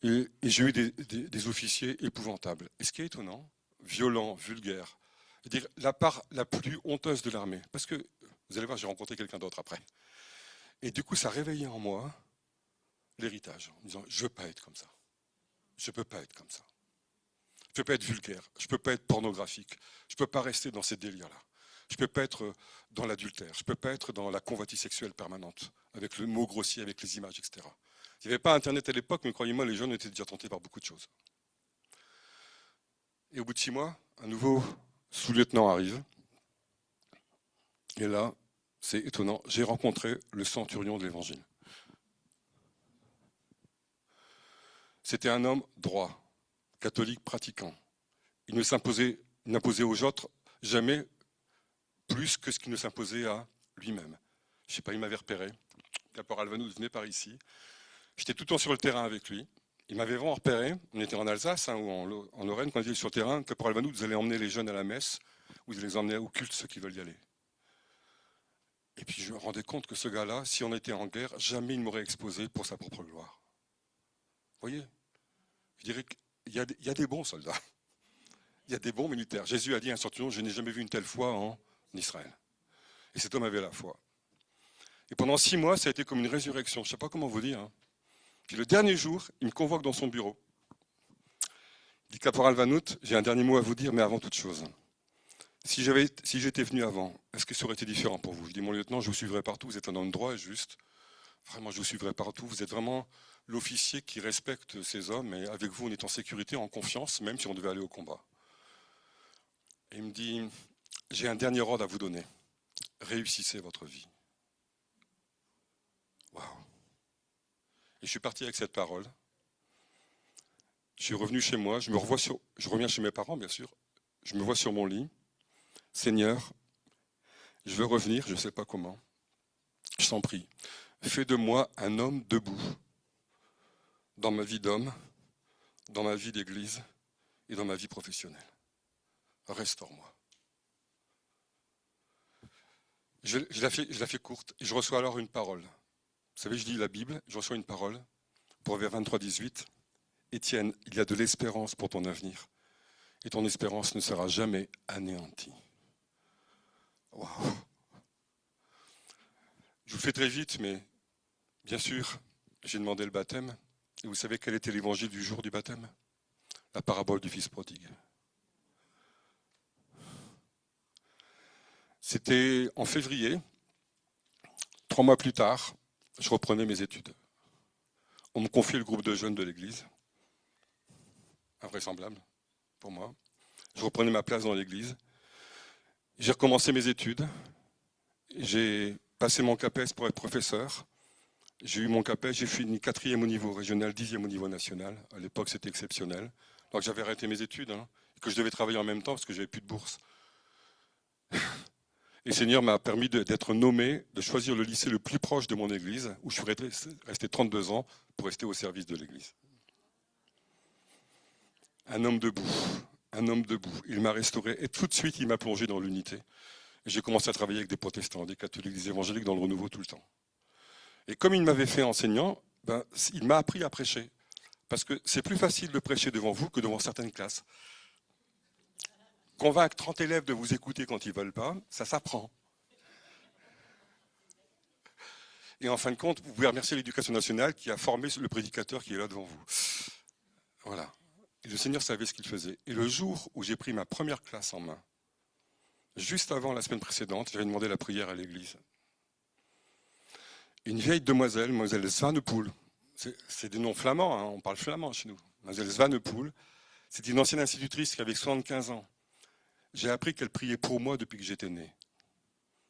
Et j'ai eu des officiers épouvantables. Et ce qui est étonnant, violents, vulgaires, c'est-à-dire la part la plus honteuse de l'armée. Parce que, vous allez voir, j'ai rencontré quelqu'un d'autre après. Et du coup, ça réveillait en moi l'héritage, en me disant, je ne veux pas être comme ça. Je ne peux pas être comme ça. Je ne peux pas être vulgaire, je ne peux pas être pornographique, je ne peux pas rester dans ces délires-là. Je ne peux pas être dans l'adultère, je ne peux pas être dans la convoitise sexuelle permanente, avec le mot grossier, avec les images, etc. Il n'y avait pas Internet à l'époque, mais croyez-moi, les jeunes étaient déjà tentés par beaucoup de choses. Et au bout de 6 mois, un nouveau sous-lieutenant arrive. Et là, c'est étonnant, j'ai rencontré le centurion de l'Évangile. C'était un homme droit, catholique pratiquant. Il n'imposait aux autres jamais plus que ce qu'il ne s'imposait à lui-même. Je ne sais pas, il m'avait repéré. Caporal Vanout venait par ici. J'étais tout le temps sur le terrain avec lui. Il m'avait vraiment repéré. On était en Alsace ou en Lorraine. Quand il était sur le terrain, Caporal Vanout, vous allez emmener les jeunes à la messe ou vous allez les emmener au culte, ceux qui veulent y aller. Et puis je me rendais compte que ce gars-là, si on était en guerre, jamais il m'aurait exposé pour sa propre gloire. Vous voyez? Je dirais qu'il y a des bons soldats. Il y a des bons militaires. Jésus a dit à un centurion, je n'ai jamais vu une telle foi en Israël. Et cet homme avait la foi. Et pendant 6 mois, ça a été comme une résurrection. Je ne sais pas comment vous dire. Hein. Puis le dernier jour, il me convoque dans son bureau. Il dit, Caporal Vanout, j'ai un dernier mot à vous dire, mais avant toute chose. Si j'étais venu avant, est-ce que ça aurait été différent pour vous? Je dis, mon lieutenant, je vous suivrai partout. Vous êtes un homme droit et juste. Vraiment, je vous suivrai partout. Vous êtes vraiment l'officier qui respecte ces hommes. Et avec vous, on est en sécurité, en confiance, même si on devait aller au combat. Et il me dit, j'ai un dernier ordre à vous donner. Réussissez votre vie. Waouh. Et je suis parti avec cette parole. Je suis revenu chez moi, je reviens chez mes parents, bien sûr. Je me vois sur mon lit. Seigneur, je veux revenir, je ne sais pas comment. Je t'en prie, fais de moi un homme debout dans ma vie d'homme, dans ma vie d'église et dans ma vie professionnelle. Restaure-moi. Je la fais courte et je reçois alors une parole. Vous savez, je lis la Bible, je reçois une parole, Proverbe 23, 18. Étienne, il y a de l'espérance pour ton avenir et ton espérance ne sera jamais anéantie. Waouh. Je vous fais très vite, mais bien sûr, j'ai demandé le baptême. Et vous savez quel était l'évangile du jour du baptême? la parabole du fils prodigue. C'était en février, 3 mois plus tard, je reprenais mes études. On me confiait le groupe de jeunes de l'église, invraisemblable pour moi. Je reprenais ma place dans l'église. J'ai recommencé mes études. J'ai passé mon CAPES pour être professeur. J'ai eu mon CAPES, j'ai fini 4e au niveau régional, 10e au niveau national. À l'époque, c'était exceptionnel. Alors que j'avais arrêté mes études, et que je devais travailler en même temps parce que j'avais plus de bourse. Et le Seigneur m'a permis d'être nommé, de choisir le lycée le plus proche de mon église, où je suis resté 32 ans pour rester au service de l'église. Un homme debout, un homme debout. Il m'a restauré et tout de suite, il m'a plongé dans l'unité. J'ai commencé à travailler avec des protestants, des catholiques, des évangéliques dans le renouveau tout le temps. Et comme il m'avait fait enseignant, il m'a appris à prêcher. Parce que c'est plus facile de prêcher devant vous que devant certaines classes. Convaincre 30 élèves de vous écouter quand ils ne veulent pas, ça s'apprend. Et en fin de compte, vous pouvez remercier l'Éducation nationale qui a formé le prédicateur qui est là devant vous. Voilà. Et le Seigneur savait ce qu'il faisait. Et le jour où j'ai pris ma première classe en main, juste avant la semaine précédente, j'avais demandé la prière à l'église. Une vieille demoiselle, mademoiselle Svanepoel, c'est des noms flamands, on parle flamand chez nous. Mademoiselle Svanepoel, c'est une ancienne institutrice qui avait 75 ans. J'ai appris qu'elle priait pour moi depuis que j'étais né.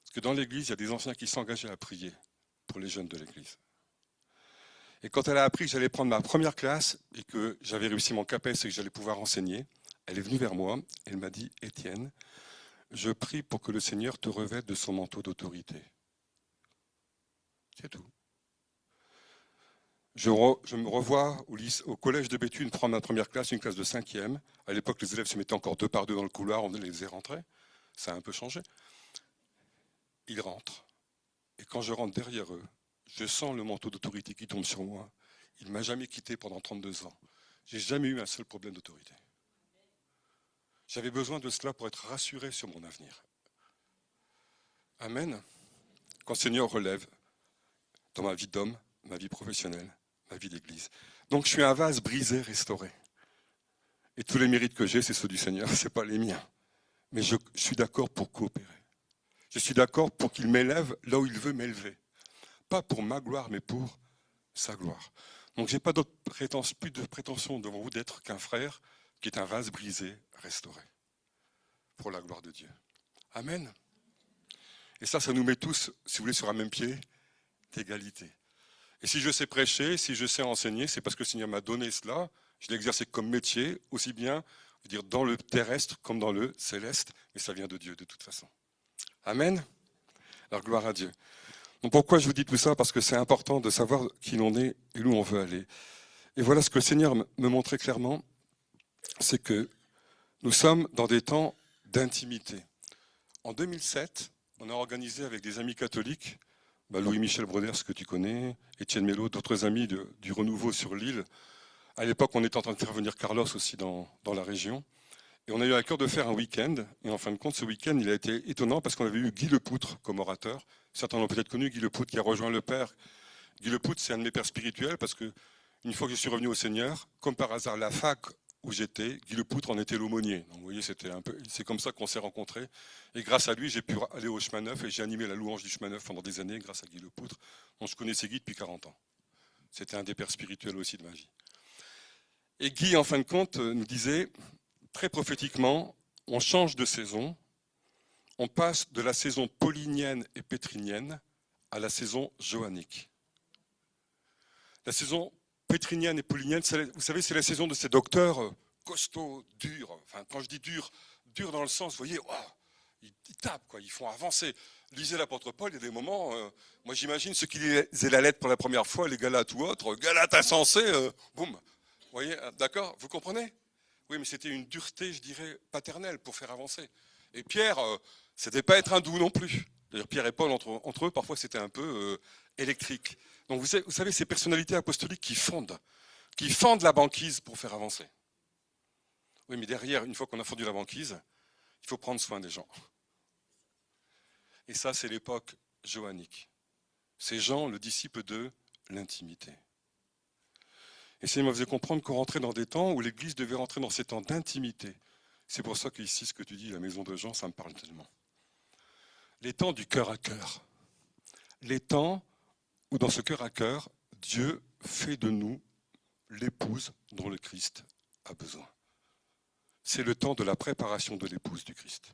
Parce que dans l'église, il y a des anciens qui s'engageaient à prier pour les jeunes de l'église. Et quand elle a appris que j'allais prendre ma première classe et que j'avais réussi mon CAPES et que j'allais pouvoir enseigner, elle est venue vers moi, elle m'a dit « Étienne, je prie pour que le Seigneur te revête de son manteau d'autorité. » C'est tout. Je me revois au collège de Béthune prendre ma première classe, une classe de 5e. À l'époque, les élèves se mettaient encore 2 par 2 dans le couloir, on les faisait rentrer. Ça a un peu changé. Ils rentrent. Et quand je rentre derrière eux, je sens le manteau d'autorité qui tombe sur moi. Il ne m'a jamais quitté pendant 32 ans. Je n'ai jamais eu un seul problème d'autorité. J'avais besoin de cela pour être rassuré sur mon avenir. Amen. Quand le Seigneur relève dans ma vie d'homme, ma vie professionnelle, ma vie d'église. Donc je suis un vase brisé, restauré. Et tous les mérites que j'ai, c'est ceux du Seigneur, ce n'est pas les miens. Mais je suis d'accord pour coopérer. Je suis d'accord pour qu'il m'élève là où il veut m'élever. Pas pour ma gloire, mais pour sa gloire. Donc je n'ai pas plus de prétention devant vous d'être qu'un frère qui est un vase brisé, restauré. Pour la gloire de Dieu. Amen. Et ça nous met tous, si vous voulez, sur un même pied d'égalité. Et si je sais prêcher, si je sais enseigner, c'est parce que le Seigneur m'a donné cela. Je l'ai exercé comme métier, aussi bien dans le terrestre comme dans le céleste, mais ça vient de Dieu de toute façon. Amen. Alors gloire à Dieu. Donc pourquoi je vous dis tout ça? Parce que c'est important de savoir qui l'on est et où on veut aller. Et voilà ce que le Seigneur me montrait clairement, c'est que nous sommes dans des temps d'intimité. En 2007, on a organisé avec des amis catholiques, Louis-Michel Broders, que tu connais, Étienne Mello, d'autres amis du Renouveau sur l'île. À l'époque, on était en train de faire venir Carlos aussi dans la région. Et on a eu à cœur de faire un week-end. Et en fin de compte, ce week-end, il a été étonnant parce qu'on avait eu Guy Lepoutre comme orateur. Certains l'ont peut-être connu, Guy Lepoutre qui a rejoint le Père. Guy Lepoutre, c'est un de mes pères spirituels parce que une fois que je suis revenu au Seigneur, comme par hasard, la fac où j'étais, Guy Lepoutre en était l'aumônier. Donc vous voyez, c'est comme ça qu'on s'est rencontrés. Et grâce à lui, j'ai pu aller au chemin neuf et j'ai animé la louange du chemin neuf pendant des années grâce à Guy Lepoutre. Donc je connaissais Guy depuis 40 ans. C'était un des pères spirituels aussi de ma vie. Et Guy, en fin de compte, nous disait, très prophétiquement, on change de saison, on passe de la saison paulinienne et pétrinienne à la saison johannique. La saison pétrinienne et paulinienne, vous savez, c'est la saison de ces docteurs costauds, durs. Enfin, quand je dis durs dans le sens, vous voyez, wow, ils tapent, quoi, ils font avancer. Lisez l'apôtre Paul, il y a des moments, moi j'imagine ceux qui lisaient la lettre pour la première fois, les Galates ou autres, Galates insensés, boum. Vous voyez, d'accord, vous comprenez? Oui, mais c'était une dureté, je dirais, paternelle pour faire avancer. Et Pierre, c'était pas être un doux non plus. D'ailleurs, Pierre et Paul, entre eux, parfois, c'était un peu électrique. Donc, vous savez, ces personnalités apostoliques qui fendent la banquise pour faire avancer. Oui, mais derrière, une fois qu'on a fendu la banquise, il faut prendre soin des gens. Et ça, c'est l'époque johannique. C'est Jean, le disciple de l'intimité. Et Seigneur me faisait comprendre qu'on rentrait dans des temps où l'Église devait rentrer dans ces temps d'intimité. C'est pour ça qu'ici, ce que tu dis, la maison de Jean, ça me parle tellement. Les temps du cœur à cœur. Les temps où dans ce cœur à cœur, Dieu fait de nous l'épouse dont le Christ a besoin. C'est le temps de la préparation de l'épouse du Christ.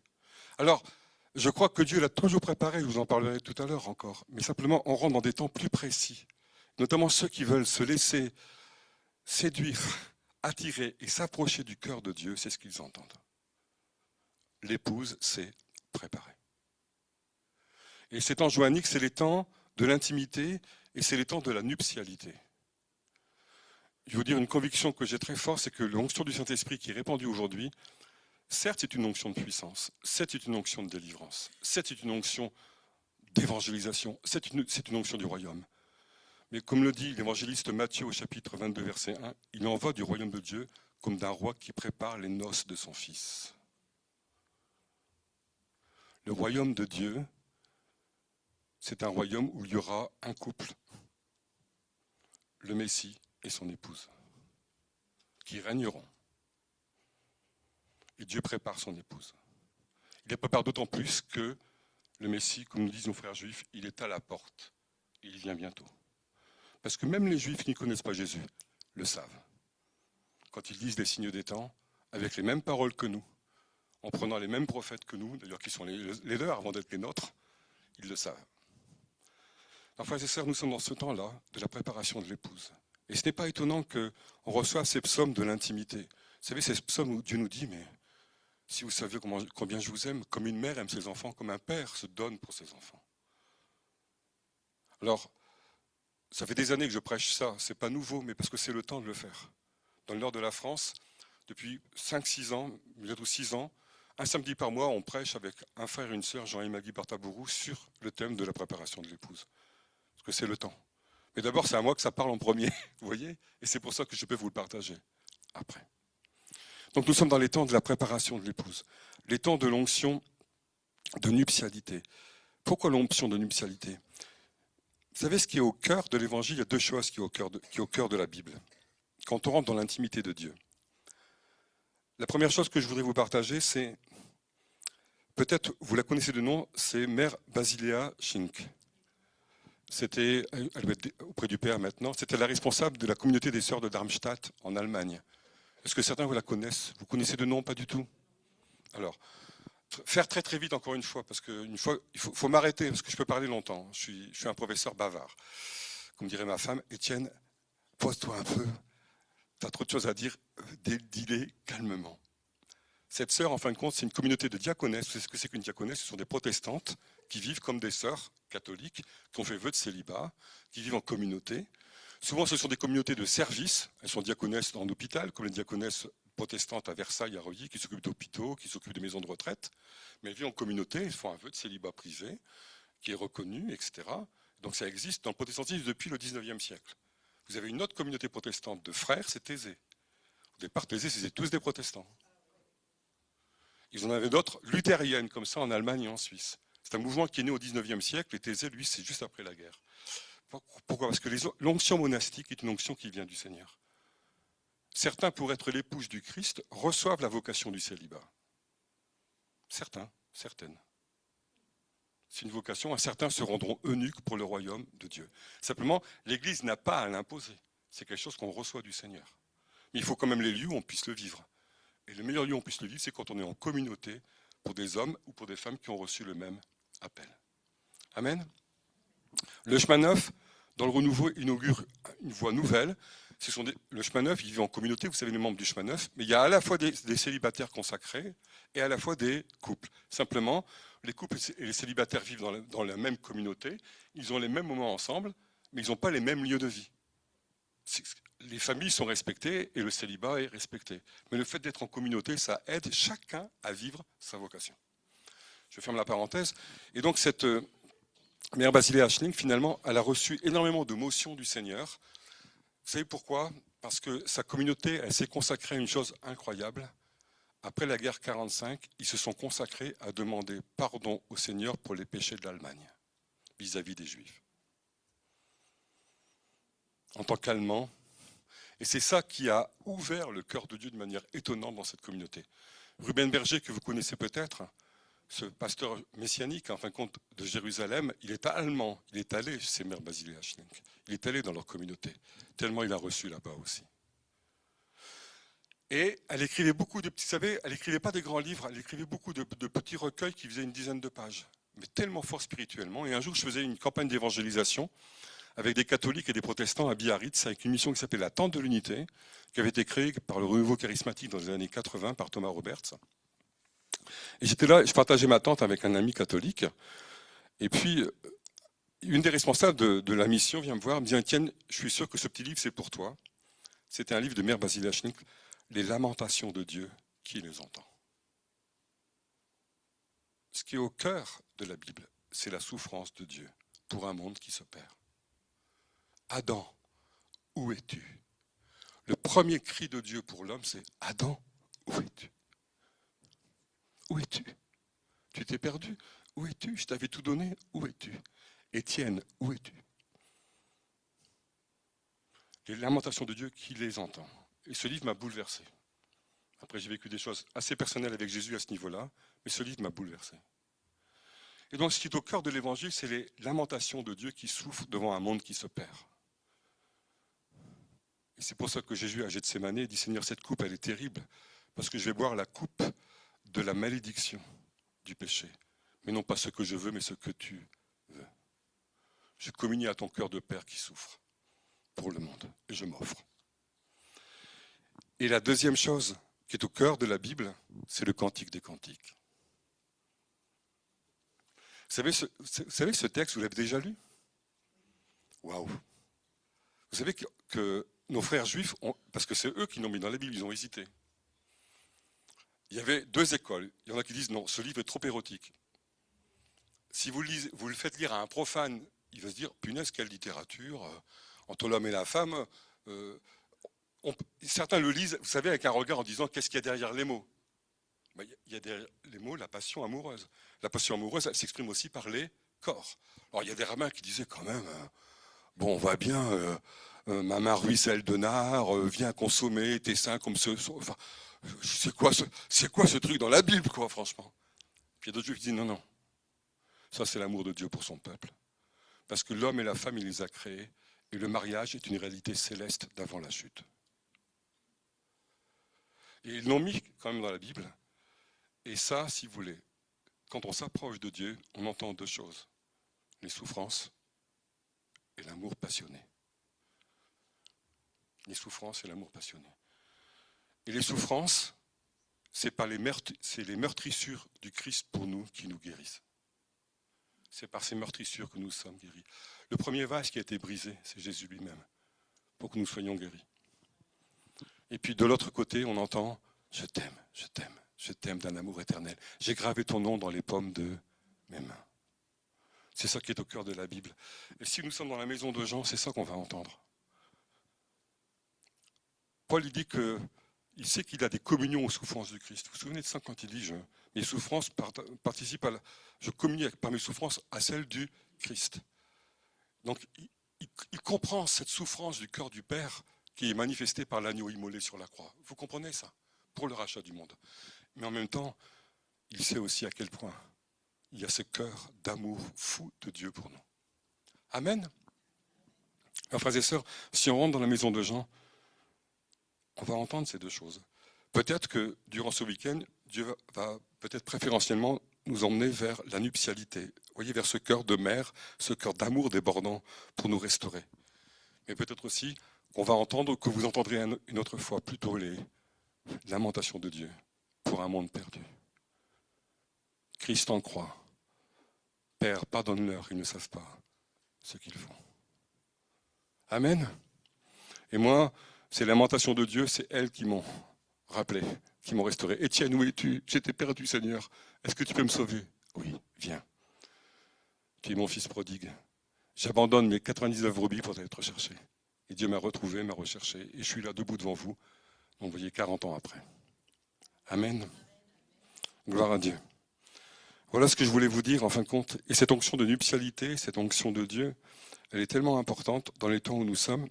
Alors, je crois que Dieu l'a toujours préparé, je vous en parlerai tout à l'heure encore, mais simplement on rentre dans des temps plus précis, notamment ceux qui veulent se laisser séduire, attirer et s'approcher du cœur de Dieu, c'est ce qu'ils entendent. L'épouse, c'est préparée. Et ces temps joanniques, c'est les temps de l'intimité et c'est les temps de la nuptialité. Je vais vous dire une conviction que j'ai très forte, c'est que l'onction du Saint-Esprit qui est répandue aujourd'hui, certes, c'est une onction de puissance, certes, c'est une onction de délivrance, certes, c'est une onction d'évangélisation, c'est une onction du royaume. Mais comme le dit l'évangéliste Matthieu au chapitre 22, verset 1, il en va du royaume de Dieu comme d'un roi qui prépare les noces de son fils. Le royaume de Dieu, c'est un royaume où il y aura un couple, le Messie et son épouse, qui régneront. Et Dieu prépare son épouse. Il la prépare d'autant plus que le Messie, comme nous disent nos frères juifs, il est à la porte. Il vient bientôt. Parce que même les Juifs qui ne connaissent pas Jésus le savent. Quand ils disent les signes des temps, avec les mêmes paroles que nous, en prenant les mêmes prophètes que nous, d'ailleurs qui sont les leurs avant d'être les nôtres, ils le savent. Alors, frères et sœurs, nous sommes dans ce temps-là de la préparation de l'épouse. Et ce n'est pas étonnant qu'on reçoive ces psaumes de l'intimité. Vous savez, ces psaumes où Dieu nous dit, mais si vous savez combien je vous aime, comme une mère aime ses enfants, comme un père se donne pour ses enfants. Alors, ça fait des années que je prêche ça, c'est pas nouveau, mais parce que c'est le temps de le faire. Dans le nord de la France, depuis 5-6 ans, bientôt 6 ans, un samedi par mois, on prêche avec un frère et une sœur, Jean et Maggie Bartabourou, sur le thème de la préparation de l'épouse. Parce que c'est le temps. Mais d'abord, c'est à moi que ça parle en premier, vous voyez? Et c'est pour ça que je peux vous le partager après. Donc nous sommes dans les temps de la préparation de l'épouse, les temps de l'onction de nuptialité. Pourquoi l'onction de nuptialité? Vous savez, ce qui est au cœur de l'Évangile, il y a deux choses qui est au cœur de la Bible, quand on rentre dans l'intimité de Dieu. La première chose que je voudrais vous partager, c'est, peut-être vous la connaissez de nom, c'est Mère Basilea Schenck. Elle doit être auprès du Père maintenant, c'était la responsable de la communauté des sœurs de Darmstadt en Allemagne. Est-ce que certains vous la connaissent? Vous connaissez de nom? Pas du tout? Alors, faire très très vite encore une fois, parce qu'une fois, il faut m'arrêter, parce que je peux parler longtemps. Je suis un professeur bavard. Comme dirait ma femme, Étienne, pose-toi un peu, tu as trop de choses à dire, dis-les calmement. Cette sœur, en fin de compte, c'est une communauté de diaconesses. Vous savez ce que c'est qu'une diaconesse? Ce sont des protestantes qui vivent comme des sœurs catholiques, qui ont fait vœu de célibat, qui vivent en communauté. Souvent, ce sont des communautés de service. Elles sont diaconesses en hôpital, comme les diaconesses protestantes à Versailles, à Reuilly, qui s'occupent d'hôpitaux, qui s'occupent de maisons de retraite. Mais elles vivent en communauté, elles font un vœu de célibat privé, qui est reconnu, etc. Donc ça existe dans le protestantisme depuis le 19e siècle. Vous avez une autre communauté protestante de frères, c'est Thésée. Au départ, Thésée, c'était tous des protestants. Ils en avaient d'autres luthériennes, comme ça, en Allemagne et en Suisse. C'est un mouvement qui est né au 19e siècle, et Thésée, lui, c'est juste après la guerre. Pourquoi? Parce que l'onction monastique est une onction qui vient du Seigneur. Certains, pour être l'épouse du Christ, reçoivent la vocation du célibat. Certains, certaines. C'est une vocation, certains se rendront eunuques pour le royaume de Dieu. Simplement, l'Église n'a pas à l'imposer. C'est quelque chose qu'on reçoit du Seigneur. Mais il faut quand même les lieux où on puisse le vivre. Et le meilleur lieu où on puisse le vivre, c'est quand on est en communauté pour des hommes ou pour des femmes qui ont reçu le même appel. Amen. Le chemin neuf, dans le renouveau, inaugure une voie nouvelle. Le chemin neuf, il vit en communauté, vous savez, les membres du chemin neuf, mais il y a à la fois des célibataires consacrés et à la fois des couples. Simplement, les couples et les célibataires vivent dans la même communauté, ils ont les mêmes moments ensemble, mais ils n'ont pas les mêmes lieux de vie. Les familles sont respectées et le célibat est respecté. Mais le fait d'être en communauté, ça aide chacun à vivre sa vocation. Je ferme la parenthèse. Et donc cette Mère Basilea Schenck, finalement, elle a reçu énormément de motions du Seigneur. Vous savez pourquoi? Parce que sa communauté, elle s'est consacrée à une chose incroyable. Après la guerre 45, ils se sont consacrés à demander pardon au Seigneur pour les péchés de l'Allemagne, vis-à-vis des Juifs. En tant qu'Allemands. Et c'est ça qui a ouvert le cœur de Dieu de manière étonnante dans cette communauté. Ruben Berger, que vous connaissez peut-être, ce pasteur messianique, en fin de compte, de Jérusalem, il est allemand, il est allé chez Mère Basilea Schenck. Il est allé dans leur communauté, tellement il a reçu là-bas aussi. Et elle écrivait beaucoup de petits, vous savez, elle écrivait pas des grands livres, elle écrivait beaucoup de petits recueils qui faisaient une dizaine de pages, mais tellement fort spirituellement. Et un jour, je faisais une campagne d'évangélisation avec des catholiques et des protestants à Biarritz, avec une mission qui s'appelait la Tente de l'Unité, qui avait été créée par le renouveau charismatique dans les années 80 par Thomas Roberts. Et j'étais là, je partageais ma tente avec un ami catholique, et puis une des responsables de la mission vient me voir, me dit « Etienne, je suis sûr que ce petit livre, c'est pour toi. » C'était un livre de Mère Basilea Schenck, les lamentations de Dieu, qui les entend. Ce qui est au cœur de la Bible, c'est la souffrance de Dieu pour un monde qui se perd. Adam, où es-tu? Le premier cri de Dieu pour l'homme, c'est Adam, où es-tu? Où es-tu? Tu t'es perdu? Où es-tu? Je t'avais tout donné, où es-tu? Étienne, où es-tu? Les lamentations de Dieu, qui les entend? Et ce livre m'a bouleversé. Après, j'ai vécu des choses assez personnelles avec Jésus à ce niveau-là, mais ce livre m'a bouleversé. Et donc, ce qui est au cœur de l'Évangile, c'est les lamentations de Dieu qui souffrent devant un monde qui se perd. Et c'est pour ça que Jésus, à Gethsémani, dit « Seigneur, cette coupe, elle est terrible, parce que je vais boire la coupe de la malédiction du péché. Mais non pas ce que je veux, mais ce que tu veux. Je communie à ton cœur de Père qui souffre pour le monde, et je m'offre. » Et la deuxième chose qui est au cœur de la Bible, c'est le Cantique des Cantiques. Vous savez ce texte, vous l'avez déjà lu? Waouh! Vous savez que nos frères juifs, parce que c'est eux qui l'ont mis dans la Bible, ils ont hésité. Il y avait deux écoles. Il y en a qui disent non, ce livre est trop érotique. Si vous le faites lire à un profane, il va se dire, punaise, quelle littérature, entre l'homme et la femme. Certains le lisent, vous savez, avec un regard en disant, qu'est-ce qu'il y a derrière les mots? Ben, il y a derrière les mots la passion amoureuse. La passion amoureuse, elle s'exprime aussi par les corps. Alors il y a des rabbins qui disaient quand même, bon, on voit bien, ma main ruisselle de nard, viens consommer tes seins comme ce... Enfin, c'est quoi ce truc dans la Bible, quoi, franchement? Puis il y a d'autres juifs qui disent, non, non, ça c'est l'amour de Dieu pour son peuple. Parce que l'homme et la femme, il les a créés, et le mariage est une réalité céleste d'avant la chute. Et ils l'ont mis quand même dans la Bible. Et ça, si vous voulez, quand on s'approche de Dieu, on entend deux choses. Les souffrances et l'amour passionné. Les souffrances et l'amour passionné. Et les souffrances, c'est les meurtrissures du Christ pour nous qui nous guérissent. C'est par ces meurtrissures que nous sommes guéris. Le premier vase qui a été brisé, c'est Jésus lui-même, pour que nous soyons guéris. Et puis de l'autre côté, on entend « Je t'aime, je t'aime, je t'aime d'un amour éternel. J'ai gravé ton nom dans les paumes de mes mains. » C'est ça qui est au cœur de la Bible. Et si nous sommes dans la maison de Jean, c'est ça qu'on va entendre. Paul il dit qu'il sait qu'il a des communions aux souffrances du Christ. Vous vous souvenez de ça quand il dit « Mes souffrances participent à je communie par mes souffrances à celles du Christ. » Donc il comprend cette souffrance du cœur du Père qui est manifestée par l'agneau immolé sur la croix. Vous comprenez ça? Pour le rachat du monde. Mais en même temps, il sait aussi à quel point il y a ce cœur d'amour fou de Dieu pour nous. Amen. Mes frères et sœurs, si on rentre dans la maison de Jean, on va entendre ces deux choses. Peut-être que durant ce week-end, Dieu va peut-être préférentiellement nous emmener vers la nuptialité. Vous voyez, vers ce cœur de mère, ce cœur d'amour débordant pour nous restaurer. Mais peut-être aussi qu'on va entendre, que vous entendrez une autre fois, plutôt les lamentations de Dieu pour un monde perdu. Christ en croix. Père, pardonne-leur, ils ne savent pas ce qu'ils font. Amen. Et moi, ces lamentations de Dieu, c'est elles qui m'ont rappelé, qui m'ont restauré. Étienne, où es-tu? J'étais perdu, Seigneur. Est-ce que tu peux me sauver? Oui, viens. Tu es mon fils prodigue. J'abandonne mes 99 brebis pour être recherché. Et Dieu m'a retrouvé, m'a recherché. Et je suis là debout devant vous. Donc, vous voyez, 40 ans après. Amen. Gloire à Dieu. Voilà ce que je voulais vous dire en fin de compte. Et cette onction de nuptialité, cette onction de Dieu, elle est tellement importante dans les temps où nous sommes.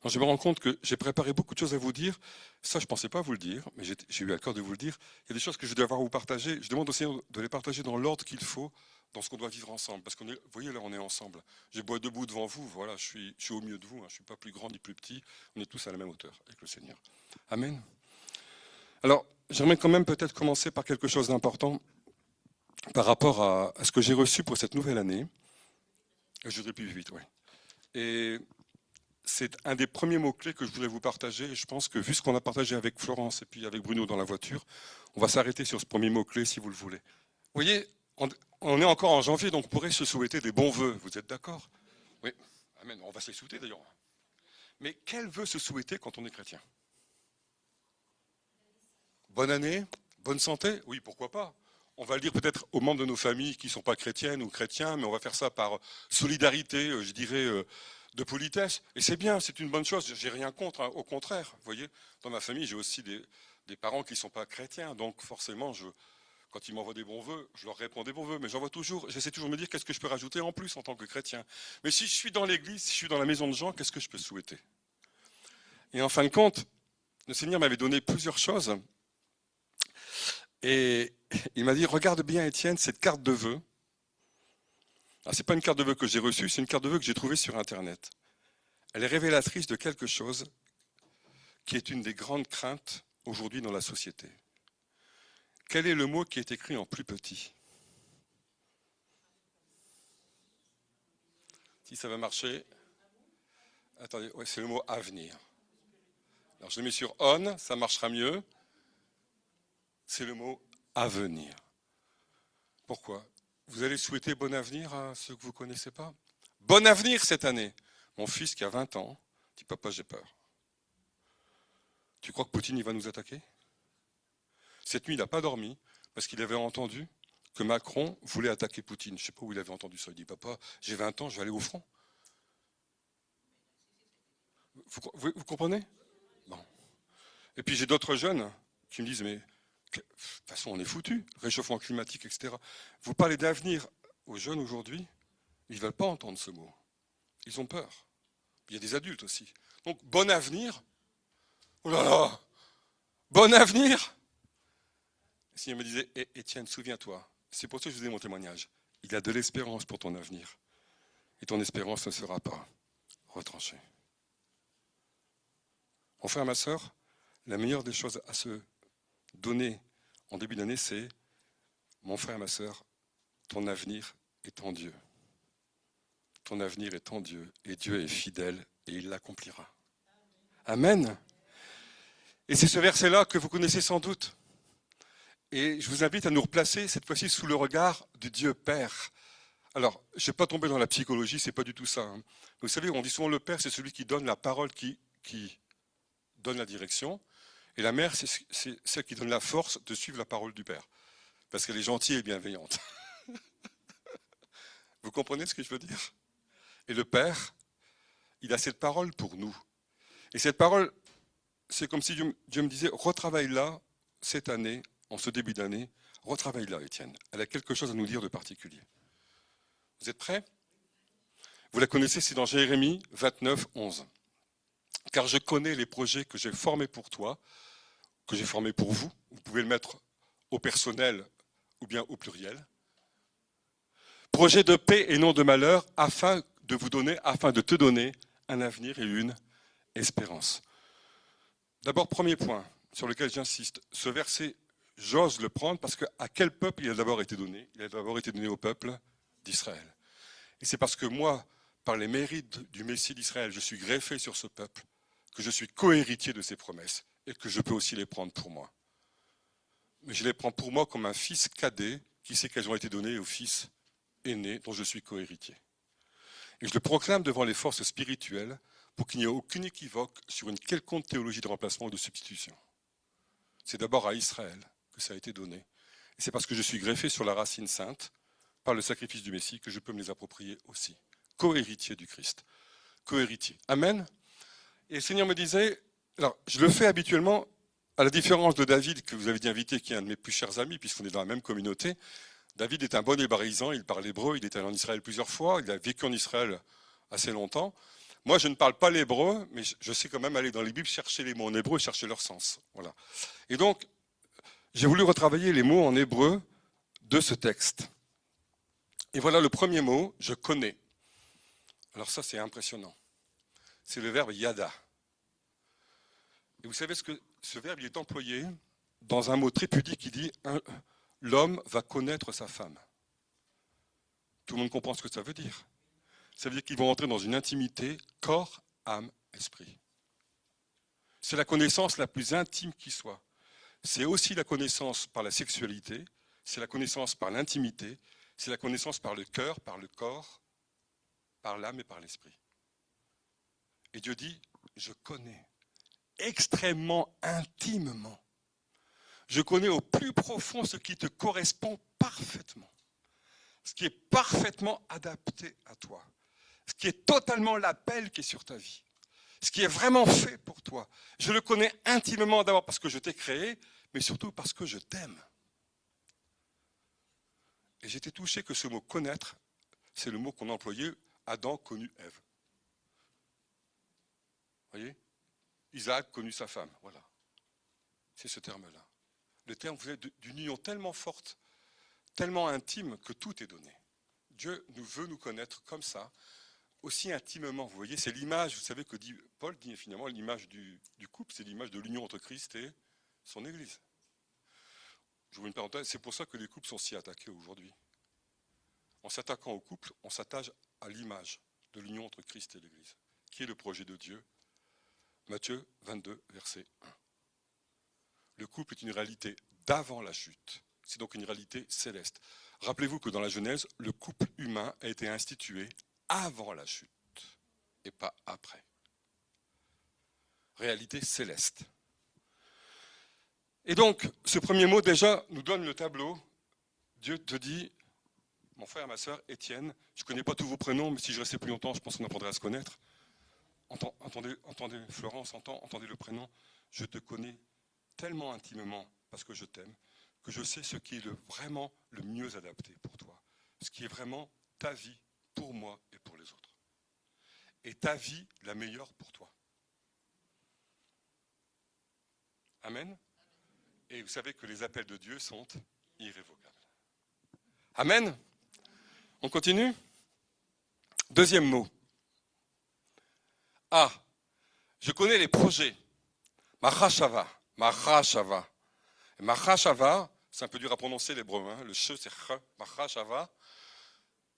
Alors, je me rends compte que j'ai préparé beaucoup de choses à vous dire. Ça, je ne pensais pas vous le dire, mais j'ai eu à cœur de vous le dire. Il y a des choses que je dois avoir à vous partager. Je demande aussi de les partager dans l'ordre qu'il faut, dans ce qu'on doit vivre ensemble. Parce que vous voyez, là, on est ensemble. J'ai beau être debout devant vous, voilà, je suis au milieu de vous. Hein, je ne suis pas plus grand ni plus petit. On est tous à la même hauteur avec le Seigneur. Amen. Alors, j'aimerais quand même peut-être commencer par quelque chose d'important par rapport à ce que j'ai reçu pour cette nouvelle année. Je voudrais plus vite, oui. Et c'est un des premiers mots-clés que je voudrais vous partager. Et je pense que vu ce qu'on a partagé avec Florence et puis avec Bruno dans la voiture, on va s'arrêter sur ce premier mot-clé si vous le voulez. Vous voyez, on est encore en janvier, donc on pourrait se souhaiter des bons vœux. Vous êtes d'accord? Oui. Amen. On va se les souhaiter d'ailleurs. Mais quel vœu se souhaiter quand on est chrétien? Bonne année? Bonne santé? Oui, pourquoi pas? On va le dire peut-être aux membres de nos familles qui ne sont pas chrétiennes ou chrétiens, mais on va faire ça par solidarité, je dirais, de politesse. Et c'est bien, c'est une bonne chose, j'ai rien contre, hein, au contraire. Vous voyez, dans ma famille, j'ai aussi des parents qui ne sont pas chrétiens, donc forcément, quand ils m'envoient des bons vœux, je leur réponds des bons vœux, mais j'essaie toujours de me dire qu'est-ce que je peux rajouter en plus en tant que chrétien. Mais si je suis dans l'église, si je suis dans la maison de gens, qu'est-ce que je peux souhaiter? Et en fin de compte, le Seigneur m'avait donné plusieurs choses. Et il m'a dit, regarde bien Étienne, cette carte de vœux. Ce n'est pas une carte de vœux que j'ai reçue, c'est une carte de vœux que j'ai trouvée sur Internet. Elle est révélatrice de quelque chose qui est une des grandes craintes aujourd'hui dans la société. Quel est le mot qui est écrit en plus petit? Si ça va marcher, attendez, ouais, c'est le mot avenir. Alors je le mets sur on, ça marchera mieux. C'est le mot avenir. Pourquoi? Vous allez souhaiter bon avenir à ceux que vous ne connaissez pas? Bon avenir cette année. Mon fils qui a 20 ans dit, papa, j'ai peur. Tu crois que Poutine il va nous attaquer? Cette nuit, il n'a pas dormi parce qu'il avait entendu que Macron voulait attaquer Poutine. Je ne sais pas où il avait entendu ça. Il dit, papa, j'ai 20 ans, je vais aller au front. Vous comprenez? Bon. Et puis j'ai d'autres jeunes qui me disent, mais de toute façon, on est foutu, réchauffement climatique, etc. Vous parlez d'avenir aux jeunes aujourd'hui, ils ne veulent pas entendre ce mot. Ils ont peur. Il y a des adultes aussi. Donc, bon avenir. Oh là là, bon avenir. Le Seigneur me disait, Étienne, souviens-toi, c'est pour ça que je vous ai mon témoignage. Il y a de l'espérance pour ton avenir. Et ton espérance ne sera pas retranchée. Mon frère, ma soeur, la meilleure des choses à se donner en début d'année, c'est, mon frère, ma sœur, ton avenir est en Dieu. Ton avenir est en Dieu, et Dieu est fidèle, et il l'accomplira. Amen. Et c'est ce verset-là que vous connaissez sans doute. Et je vous invite à nous replacer, cette fois-ci, sous le regard du Dieu Père. Alors, je ne vais pas tomber dans la psychologie, c'est pas du tout ça. Hein. Vous savez, on dit souvent le Père, c'est celui qui donne la parole, qui donne la direction. Et la mère, c'est celle qui donne la force de suivre la parole du Père. Parce qu'elle est gentille et bienveillante. Vous comprenez ce que je veux dire? Et le Père, il a cette parole pour nous. Et cette parole, c'est comme si Dieu me disait, retravaille-la cette année, en ce début d'année, retravaille-la, Étienne. Elle a quelque chose à nous dire de particulier. Vous êtes prêts? Vous la connaissez, c'est dans Jérémie 29, 11. Car je connais les projets que j'ai formés pour toi, que j'ai formés pour vous. Vous pouvez le mettre au personnel ou bien au pluriel. Projet de paix et non de malheur, afin de te donner un avenir et une espérance. D'abord, premier point sur lequel j'insiste, ce verset, j'ose le prendre parce qu'à quel peuple il a d'abord été donné? Il a d'abord été donné au peuple d'Israël. Et c'est parce que moi, par les mérites du Messie d'Israël, je suis greffé sur ce peuple, que je suis co-héritier de ses promesses et que je peux aussi les prendre pour moi. Mais je les prends pour moi comme un fils cadet qui sait qu'elles ont été données au fils aîné dont je suis co-héritier. Et je le proclame devant les forces spirituelles pour qu'il n'y ait aucune équivoque sur une quelconque théologie de remplacement ou de substitution. C'est d'abord à Israël que ça a été donné. Et c'est parce que je suis greffé sur la racine sainte par le sacrifice du Messie que je peux me les approprier aussi. Co-héritier du Christ. Co-héritier. Amen. Et le Seigneur me disait, alors je le fais habituellement, à la différence de David, que vous avez dit invité, qui est un de mes plus chers amis, puisqu'on est dans la même communauté. David est un bon hébraïsant, il parle hébreu, il est allé en Israël plusieurs fois, il a vécu en Israël assez longtemps. Moi, je ne parle pas l'hébreu, mais je sais quand même aller dans les Bibles chercher les mots en hébreu et chercher leur sens. Voilà. Et donc, j'ai voulu retravailler les mots en hébreu de ce texte. Et voilà le premier mot, je connais. Alors ça, c'est impressionnant. C'est le verbe yada. Et vous savez ce que ce verbe il est employé dans un mot très pudique qui dit l'homme va connaître sa femme. Tout le monde comprend ce que ça veut dire. Ça veut dire qu'ils vont entrer dans une intimité corps, âme, esprit. C'est la connaissance la plus intime qui soit. C'est aussi la connaissance par la sexualité, c'est la connaissance par l'intimité, c'est la connaissance par le cœur, par le corps, par l'âme et par l'esprit. Et Dieu dit, je connais extrêmement intimement. Je connais au plus profond ce qui te correspond parfaitement, ce qui est parfaitement adapté à toi, ce qui est totalement l'appel qui est sur ta vie, ce qui est vraiment fait pour toi. Je le connais intimement d'abord parce que je t'ai créé, mais surtout parce que je t'aime. Et j'étais touché que ce mot connaître, c'est le mot qu'on a employé, Adam connut Ève. Vous voyez ? Isaac connut sa femme, voilà. C'est ce terme-là. Le terme vous êtes d'une union tellement forte, tellement intime que tout est donné. Dieu nous veut nous connaître comme ça, aussi intimement. Vous voyez, c'est l'image, vous savez que Paul dit finalement l'image du couple, c'est l'image de l'union entre Christ et son Église. Je vous une parenthèse, c'est pour ça que les couples sont si attaqués aujourd'hui. En s'attaquant au couple, on s'attache à l'image de l'union entre Christ et l'Église, qui est le projet de Dieu. Matthieu 22, verset 1. Le couple est une réalité d'avant la chute. C'est donc une réalité céleste. Rappelez-vous que dans la Genèse, le couple humain a été institué avant la chute et pas après. Réalité céleste. Et donc, ce premier mot déjà nous donne le tableau. Dieu te dit, mon frère, ma sœur, Étienne, je ne connais pas tous vos prénoms, mais si je restais plus longtemps, je pense qu'on apprendrait à se connaître. Entendez Florence, entendez le prénom. Je te connais tellement intimement parce que je t'aime, que je sais ce qui est vraiment le mieux adapté pour toi. Ce qui est vraiment ta vie pour moi et pour les autres. Et ta vie la meilleure pour toi. Amen. Et vous savez que les appels de Dieu sont irrévocables. Amen. On continue. Deuxième mot. Ah, je connais les projets. Machashava. Machashava. Machashava, c'est un peu dur à prononcer l'hébreu. Hein. Le che, c'est ch. Machashava.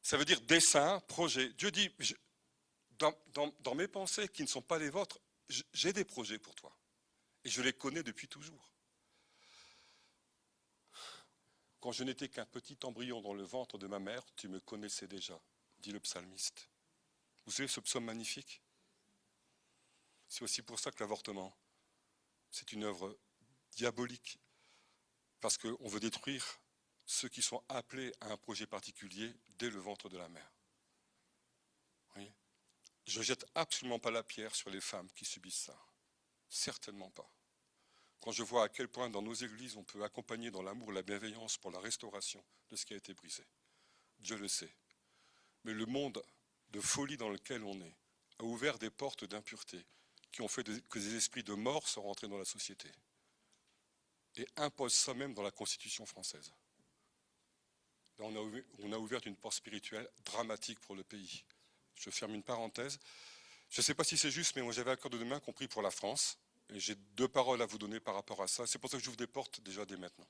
Ça veut dire dessein, projet. Dieu dit, dans mes pensées qui ne sont pas les vôtres, j'ai des projets pour toi. Et je les connais depuis toujours. Quand je n'étais qu'un petit embryon dans le ventre de ma mère, tu me connaissais déjà, dit le psalmiste. Vous savez ce psaume magnifique ? C'est aussi pour ça que l'avortement, c'est une œuvre diabolique, parce qu'on veut détruire ceux qui sont appelés à un projet particulier dès le ventre de la mère. Oui. Je ne jette absolument pas la pierre sur les femmes qui subissent ça. Certainement pas. Quand je vois à quel point dans nos églises on peut accompagner dans l'amour, la bienveillance pour la restauration de ce qui a été brisé. Dieu le sait. Mais le monde de folie dans lequel on est a ouvert des portes d'impureté qui ont fait que des esprits de mort sont rentrés dans la société et imposent ça même dans la Constitution française. Là, on a ouvert une porte spirituelle dramatique pour le pays. Je ferme une parenthèse. Je ne sais pas si c'est juste, mais moi j'avais à cœur de demain compris pour la France. Et j'ai deux paroles à vous donner par rapport à ça. C'est pour ça que j'ouvre des portes déjà dès maintenant.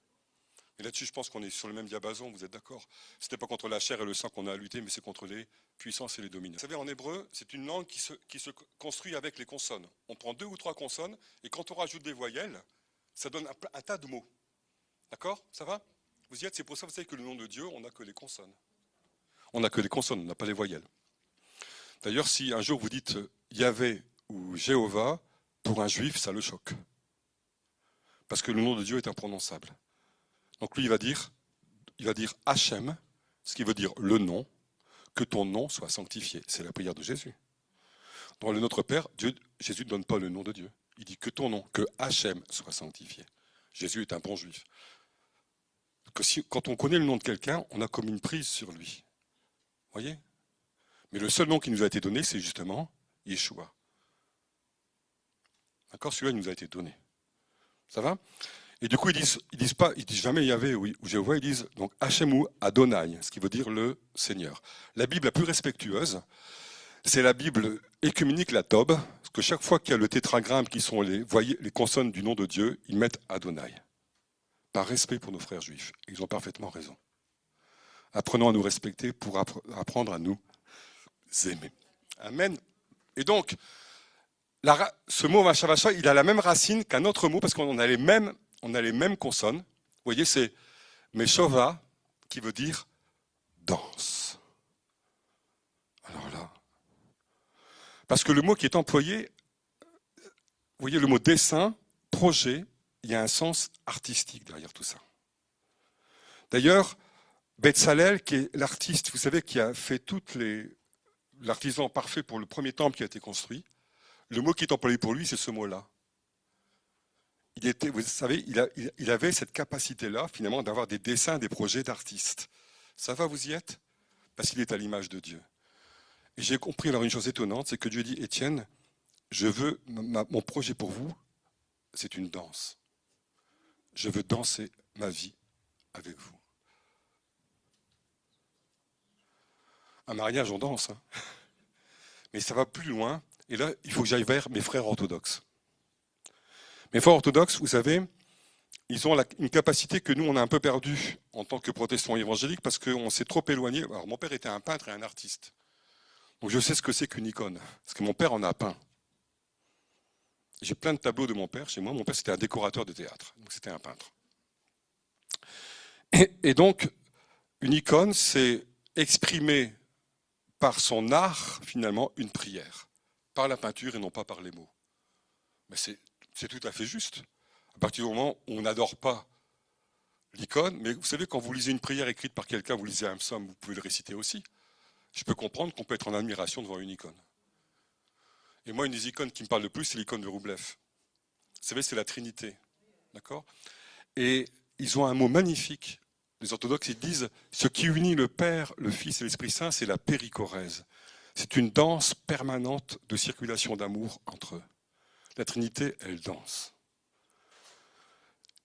Et là-dessus, je pense qu'on est sur le même diapason, vous êtes d'accord ? Ce n'est pas contre la chair et le sang qu'on a à lutter, mais c'est contre les puissances et les dominants. Vous savez, en hébreu, c'est une langue qui se construit avec les consonnes. On prend 2 ou 3 consonnes, et quand on rajoute des voyelles, ça donne un tas de mots. D'accord ? Ça va ? Vous y êtes ? C'est pour ça, vous savez que le nom de Dieu, on n'a que les consonnes. On n'a que les consonnes, on n'a pas les voyelles. D'ailleurs, si un jour vous dites Yahvé ou Jéhovah, pour un juif, ça le choque. Parce que le nom de Dieu est imprononçable. Donc lui, il va dire Hachem, ce qui veut dire le nom, que ton nom soit sanctifié. C'est la prière de Jésus. Dans le Notre Père, Jésus ne donne pas le nom de Dieu. Il dit que ton nom, que Hachem soit sanctifié. Jésus est un bon juif. Quand on connaît le nom de quelqu'un, on a comme une prise sur lui. Voyez ? Mais le seul nom qui nous a été donné, c'est justement Yeshua. D'accord? Celui-là, il nous a été donné. Ça va? Et du coup, ils disent jamais Yahvé ou Jéhovah, ils disent donc Hachem ou Adonai, ce qui veut dire le Seigneur. La Bible la plus respectueuse, c'est la Bible écuménique, la Tob, parce que chaque fois qu'il y a le tétragramme qui sont les consonnes du nom de Dieu, ils mettent Adonai. Par respect pour nos frères juifs. Ils ont parfaitement raison. Apprenons à nous respecter pour apprendre à nous aimer. Amen. Et donc, ce mot Mashavacha, il a la même racine qu'un autre mot, parce qu'on a les mêmes consonnes. Vous voyez, c'est Meshova, qui veut dire danse. Alors là, parce que le mot qui est employé, vous voyez, le mot dessin, projet, il y a un sens artistique derrière tout ça. D'ailleurs, Betzalel, qui est l'artiste, vous savez, qui a fait l'artisan parfait pour le premier temple qui a été construit, le mot qui est employé pour lui, c'est ce mot-là. Vous savez, il avait cette capacité-là, finalement, d'avoir des dessins, des projets d'artistes. Ça va, vous y êtes? Parce qu'il est à l'image de Dieu. Et j'ai compris alors une chose étonnante, c'est que Dieu dit, Étienne, je veux, mon projet pour vous, c'est une danse. Je veux danser ma vie avec vous. Un mariage, on danse. Hein. Mais ça va plus loin. Et là, il faut que j'aille vers mes frères orthodoxes. Mes frères orthodoxes, vous savez, ils ont une capacité que nous, on a un peu perdue en tant que protestants évangéliques parce qu'on s'est trop éloigné. Alors, mon père était un peintre et un artiste. Donc, je sais ce que c'est qu'une icône. Parce que mon père en a peint. J'ai plein de tableaux de mon père chez moi. Mon père, c'était un décorateur de théâtre. Donc, c'était un peintre. Et donc, une icône, c'est exprimer par son art, finalement, une prière. Par la peinture et non pas par les mots. Mais c'est tout à fait juste. À partir du moment où on n'adore pas l'icône, mais vous savez, quand vous lisez une prière écrite par quelqu'un, vous lisez un psaume, vous pouvez le réciter aussi. Je peux comprendre qu'on peut être en admiration devant une icône. Et moi, une des icônes qui me parle le plus, c'est l'icône de Roublev. Vous savez, c'est la Trinité. D'accord? Et ils ont un mot magnifique. Les orthodoxes, ils disent, ce qui unit le Père, le Fils et l'Esprit Saint, c'est la périchorèse. C'est une danse permanente de circulation d'amour entre eux. La Trinité, elle danse.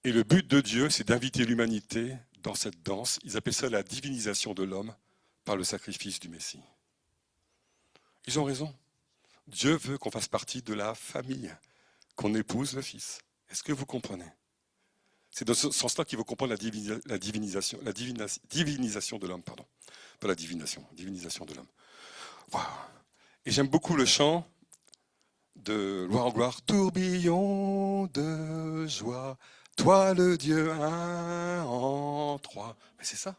Et le but de Dieu, c'est d'inviter l'humanité dans cette danse. Ils appellent ça la divinisation de l'homme par le sacrifice du Messie. Ils ont raison. Dieu veut qu'on fasse partie de la famille, qu'on épouse le Fils. Est-ce que vous comprenez? C'est dans ce sens-là qu'il faut comprendre la divinisation de l'homme, pardon. Pas la divinisation de l'homme. Wow. Et j'aime beaucoup le chant de Gloire en gloire. Tourbillon de joie, toi le Dieu un en trois. Mais c'est ça.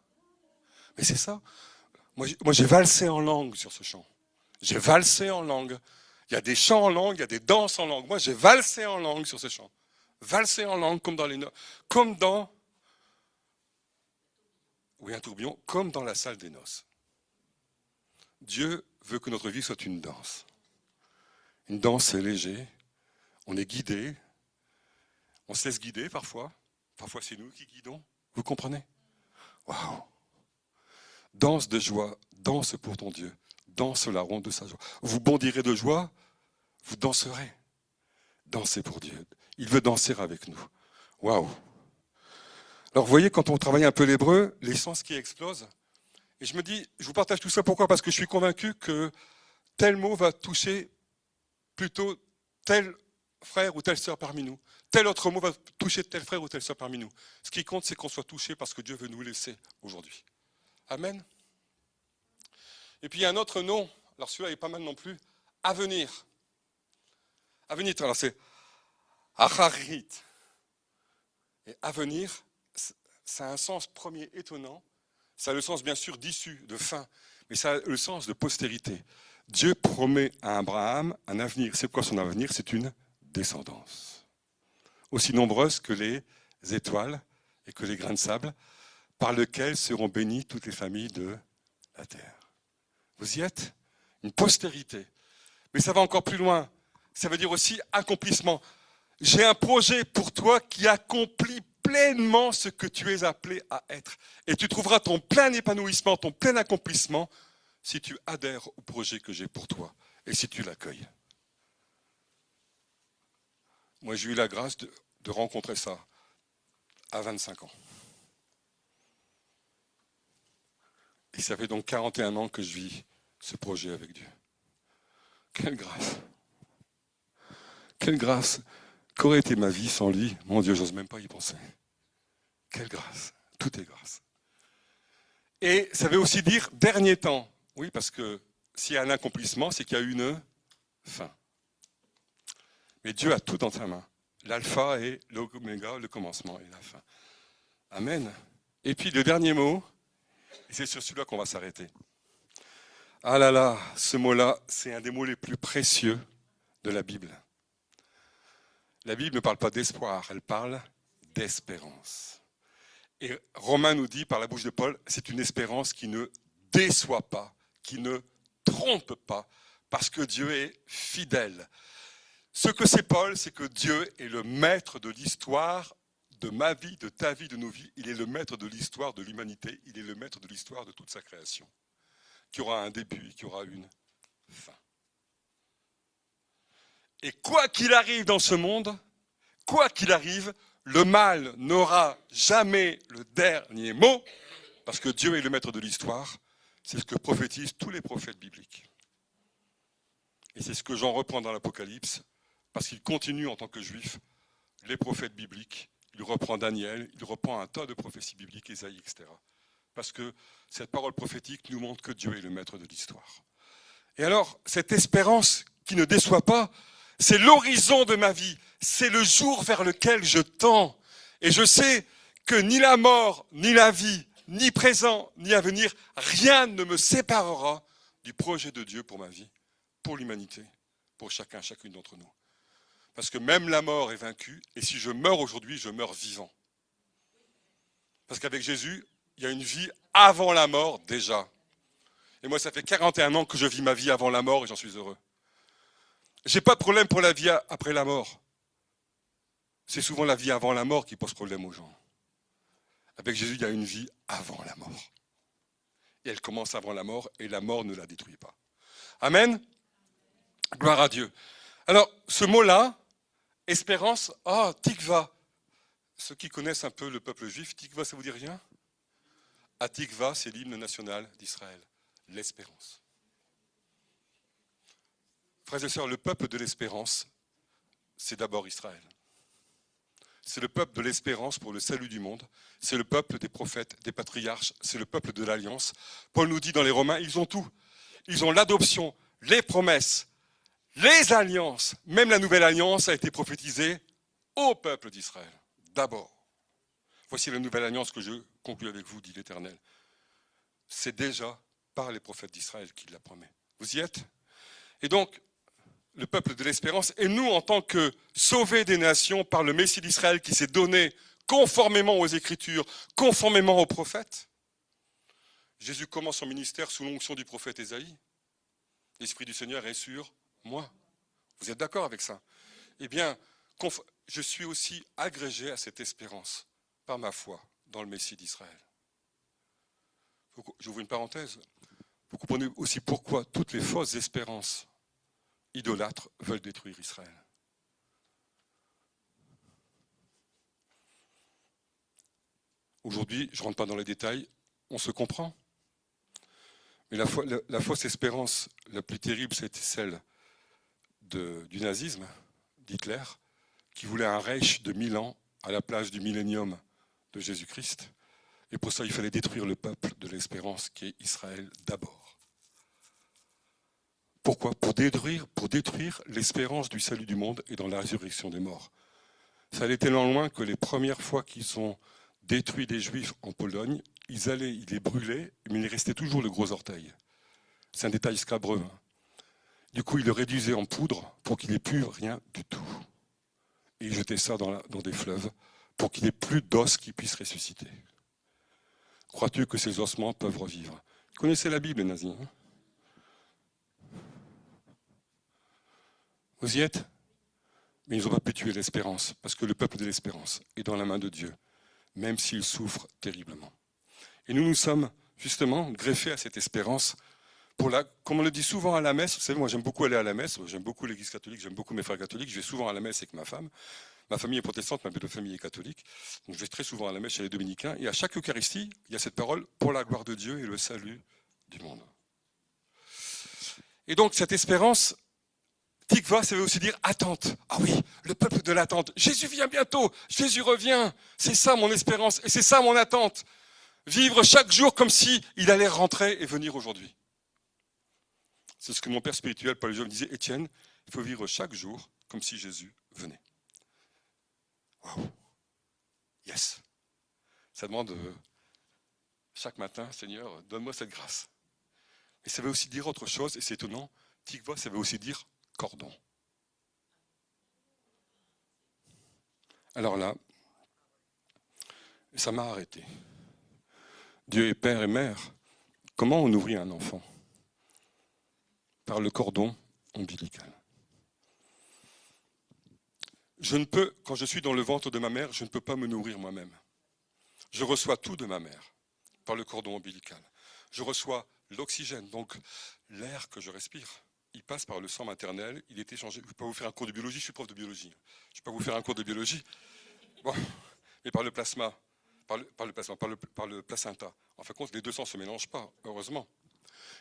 Mais c'est ça. Moi, j'ai valsé en langue sur ce chant. J'ai valsé en langue. Il y a des chants en langue, il y a des danses en langue. Moi, j'ai valsé en langue sur ce chant. Valser en langue comme un tourbillon, comme dans la salle des noces. Dieu veut que notre vie soit une danse. Une danse, c'est léger, on est guidé, on se laisse guider parfois c'est nous qui guidons, vous comprenez? Waouh! Danse de joie, danse pour ton Dieu, danse la ronde de sa joie. Vous bondirez de joie, vous danserez. Dansez pour Dieu. Il veut danser avec nous. Waouh! Alors vous voyez, quand on travaille un peu l'hébreu, les sens qui explosent. Et je me dis, je vous partage tout ça, pourquoi? Parce que je suis convaincu que tel mot va toucher plutôt tel frère ou telle sœur parmi nous. Tel autre mot va toucher tel frère ou telle sœur parmi nous. Ce qui compte, c'est qu'on soit touché parce que Dieu veut nous laisser aujourd'hui. Amen. Et puis il y a un autre nom, alors celui-là est pas mal non plus, avenir. Avenir, alors c'est acharit. Et avenir, ça a un sens premier étonnant. Ça a le sens bien sûr d'issue, de fin, mais ça a le sens de postérité. Dieu promet à Abraham un avenir. C'est quoi son avenir? C'est une descendance. Aussi nombreuse que les étoiles et que les grains de sable, par lequel seront bénies toutes les familles de la terre. Vous y êtes? Une postérité. Mais ça va encore plus loin. Ça veut dire aussi accomplissement. J'ai un projet pour toi qui accomplit pleinement ce que tu es appelé à être. Et tu trouveras ton plein épanouissement, ton plein accomplissement si tu adhères au projet que j'ai pour toi. et si tu l'accueilles. Moi, j'ai eu la grâce de rencontrer ça à 25 ans. Et ça fait donc 41 ans que je vis ce projet avec Dieu. Quelle grâce! Quelle grâce! Qu'aurait été ma vie sans lui? Mon Dieu, j'ose même pas y penser. Quelle grâce! Tout est grâce. Et ça veut aussi dire dernier temps. Oui, parce que s'il y a un accomplissement, c'est qu'il y a une fin. Mais Dieu a tout dans sa main. L'alpha et l'oméga, le commencement et la fin. Amen. Et puis le dernier mot, et c'est sur celui-là qu'on va s'arrêter. Ah là là, ce mot-là, c'est un des mots les plus précieux de la Bible. La Bible ne parle pas d'espoir, elle parle d'espérance. Et Romain nous dit par la bouche de Paul, c'est une espérance qui ne déçoit pas, qui ne trompe pas, parce que Dieu est fidèle. Ce que c'est Paul, c'est que Dieu est le maître de l'histoire de ma vie, de ta vie, de nos vies. Il est le maître de l'histoire de l'humanité, il est le maître de l'histoire de toute sa création, qui aura un début et qui aura une fin. Et quoi qu'il arrive dans ce monde, quoi qu'il arrive, le mal n'aura jamais le dernier mot, parce que Dieu est le maître de l'histoire. C'est ce que prophétisent tous les prophètes bibliques. Et c'est ce que j'en reprends dans l'Apocalypse, parce qu'il continue en tant que juif, les prophètes bibliques. Il reprend Daniel, il reprend un tas de prophéties bibliques, Ésaïe, etc. Parce que cette parole prophétique nous montre que Dieu est le maître de l'histoire. Et alors, cette espérance qui ne déçoit pas, c'est l'horizon de ma vie, c'est le jour vers lequel je tends. Et je sais que ni la mort, ni la vie, ni présent, ni à venir, rien ne me séparera du projet de Dieu pour ma vie, pour l'humanité, pour chacun, chacune d'entre nous. Parce que même la mort est vaincue, et si je meurs aujourd'hui, je meurs vivant. Parce qu'avec Jésus, il y a une vie avant la mort déjà. Et moi, ça fait 41 ans que je vis ma vie avant la mort et j'en suis heureux. Je n'ai pas de problème pour la vie après la mort. C'est souvent la vie avant la mort qui pose problème aux gens. Avec Jésus, il y a une vie avant la mort. Et elle commence avant la mort et la mort ne la détruit pas. Amen. Gloire à Dieu. Alors, ce mot-là, espérance, tikva. Ceux qui connaissent un peu le peuple juif, tikva, ça vous dit rien? Tikva, c'est l'hymne national d'Israël, l'espérance. Frères et sœurs, le peuple de l'espérance, c'est d'abord Israël. C'est le peuple de l'espérance pour le salut du monde. C'est le peuple des prophètes, des patriarches. C'est le peuple de l'alliance. Paul nous dit dans les Romains, ils ont tout. Ils ont l'adoption, les promesses, les alliances. Même la nouvelle alliance a été prophétisée au peuple d'Israël. D'abord. Voici la nouvelle alliance que je conclus avec vous, dit l'Éternel. C'est déjà par les prophètes d'Israël qu'il la promet. Vous y êtes? Et donc, le peuple de l'espérance, et nous, en tant que sauvés des nations par le Messie d'Israël qui s'est donné conformément aux Écritures, conformément aux prophètes, Jésus commence son ministère sous l'onction du prophète Ésaïe. L'Esprit du Seigneur est sur moi. Vous êtes d'accord avec ça? Eh bien, je suis aussi agrégé à cette espérance par ma foi dans le Messie d'Israël. J'ouvre une parenthèse. Vous comprenez aussi pourquoi toutes les fausses espérances idolâtres veulent détruire Israël. Aujourd'hui, je ne rentre pas dans les détails, on se comprend. Mais la fausse espérance la plus terrible, c'était celle du nazisme, d'Hitler, qui voulait un Reich de 1000 ans à la place du millénium de Jésus-Christ. Et pour ça, il fallait détruire le peuple de l'espérance qui est Israël d'abord. Pourquoi? Pour détruire l'espérance du salut du monde et dans la résurrection des morts. Ça allait tellement loin que les premières fois qu'ils ont détruit des Juifs en Pologne, ils les brûlaient, mais il restait toujours le gros orteil. C'est un détail scabreux. Du coup, ils le réduisaient en poudre pour qu'il n'y ait plus rien du tout. Et ils jetaient ça dans des fleuves pour qu'il n'y ait plus d'os qui puissent ressusciter. Crois-tu que ces ossements peuvent revivre? Vous connaissez la Bible, les nazis, hein? Vous y êtes? Mais ils n'ont pas pu tuer l'espérance, parce que le peuple de l'espérance est dans la main de Dieu, même s'il souffre terriblement. Et nous sommes justement greffés à cette espérance Comme on le dit souvent à la messe, vous savez, moi j'aime beaucoup aller à la messe, j'aime beaucoup l'église catholique, j'aime beaucoup mes frères catholiques, je vais souvent à la messe avec ma femme. Ma famille est protestante, ma belle famille est catholique. Donc je vais très souvent à la messe chez les dominicains. Et à chaque Eucharistie, il y a cette parole pour la gloire de Dieu et le salut du monde. Et donc cette espérance, Tikva, ça veut aussi dire attente. Ah oui, le peuple de l'attente. Jésus vient bientôt, Jésus revient. C'est ça mon espérance et c'est ça mon attente. Vivre chaque jour comme si il allait rentrer et venir aujourd'hui. C'est ce que mon père spirituel, Paul Jove, me disait, Étienne, il faut vivre chaque jour comme si Jésus venait. Waouh, yes. Ça demande chaque matin, Seigneur, donne-moi cette grâce. Mais ça veut aussi dire autre chose, et c'est étonnant, Tikva, ça veut aussi dire cordon. Alors là, ça m'a arrêté. Dieu est père et mère. Comment on nourrit un enfant? Par le cordon ombilical. Je ne peux, quand je suis dans le ventre de ma mère, je ne peux pas me nourrir moi-même. Je reçois tout de ma mère par le cordon ombilical. Je reçois l'oxygène, donc l'air que je respire. Il passe par le sang maternel, il est échangé. Je ne vais pas vous faire un cours de biologie, je suis prof de biologie. Je ne vais pas vous faire un cours de biologie. Bon, mais par le plasma, par le placenta. En fin de compte, les deux sangs ne se mélangent pas, heureusement.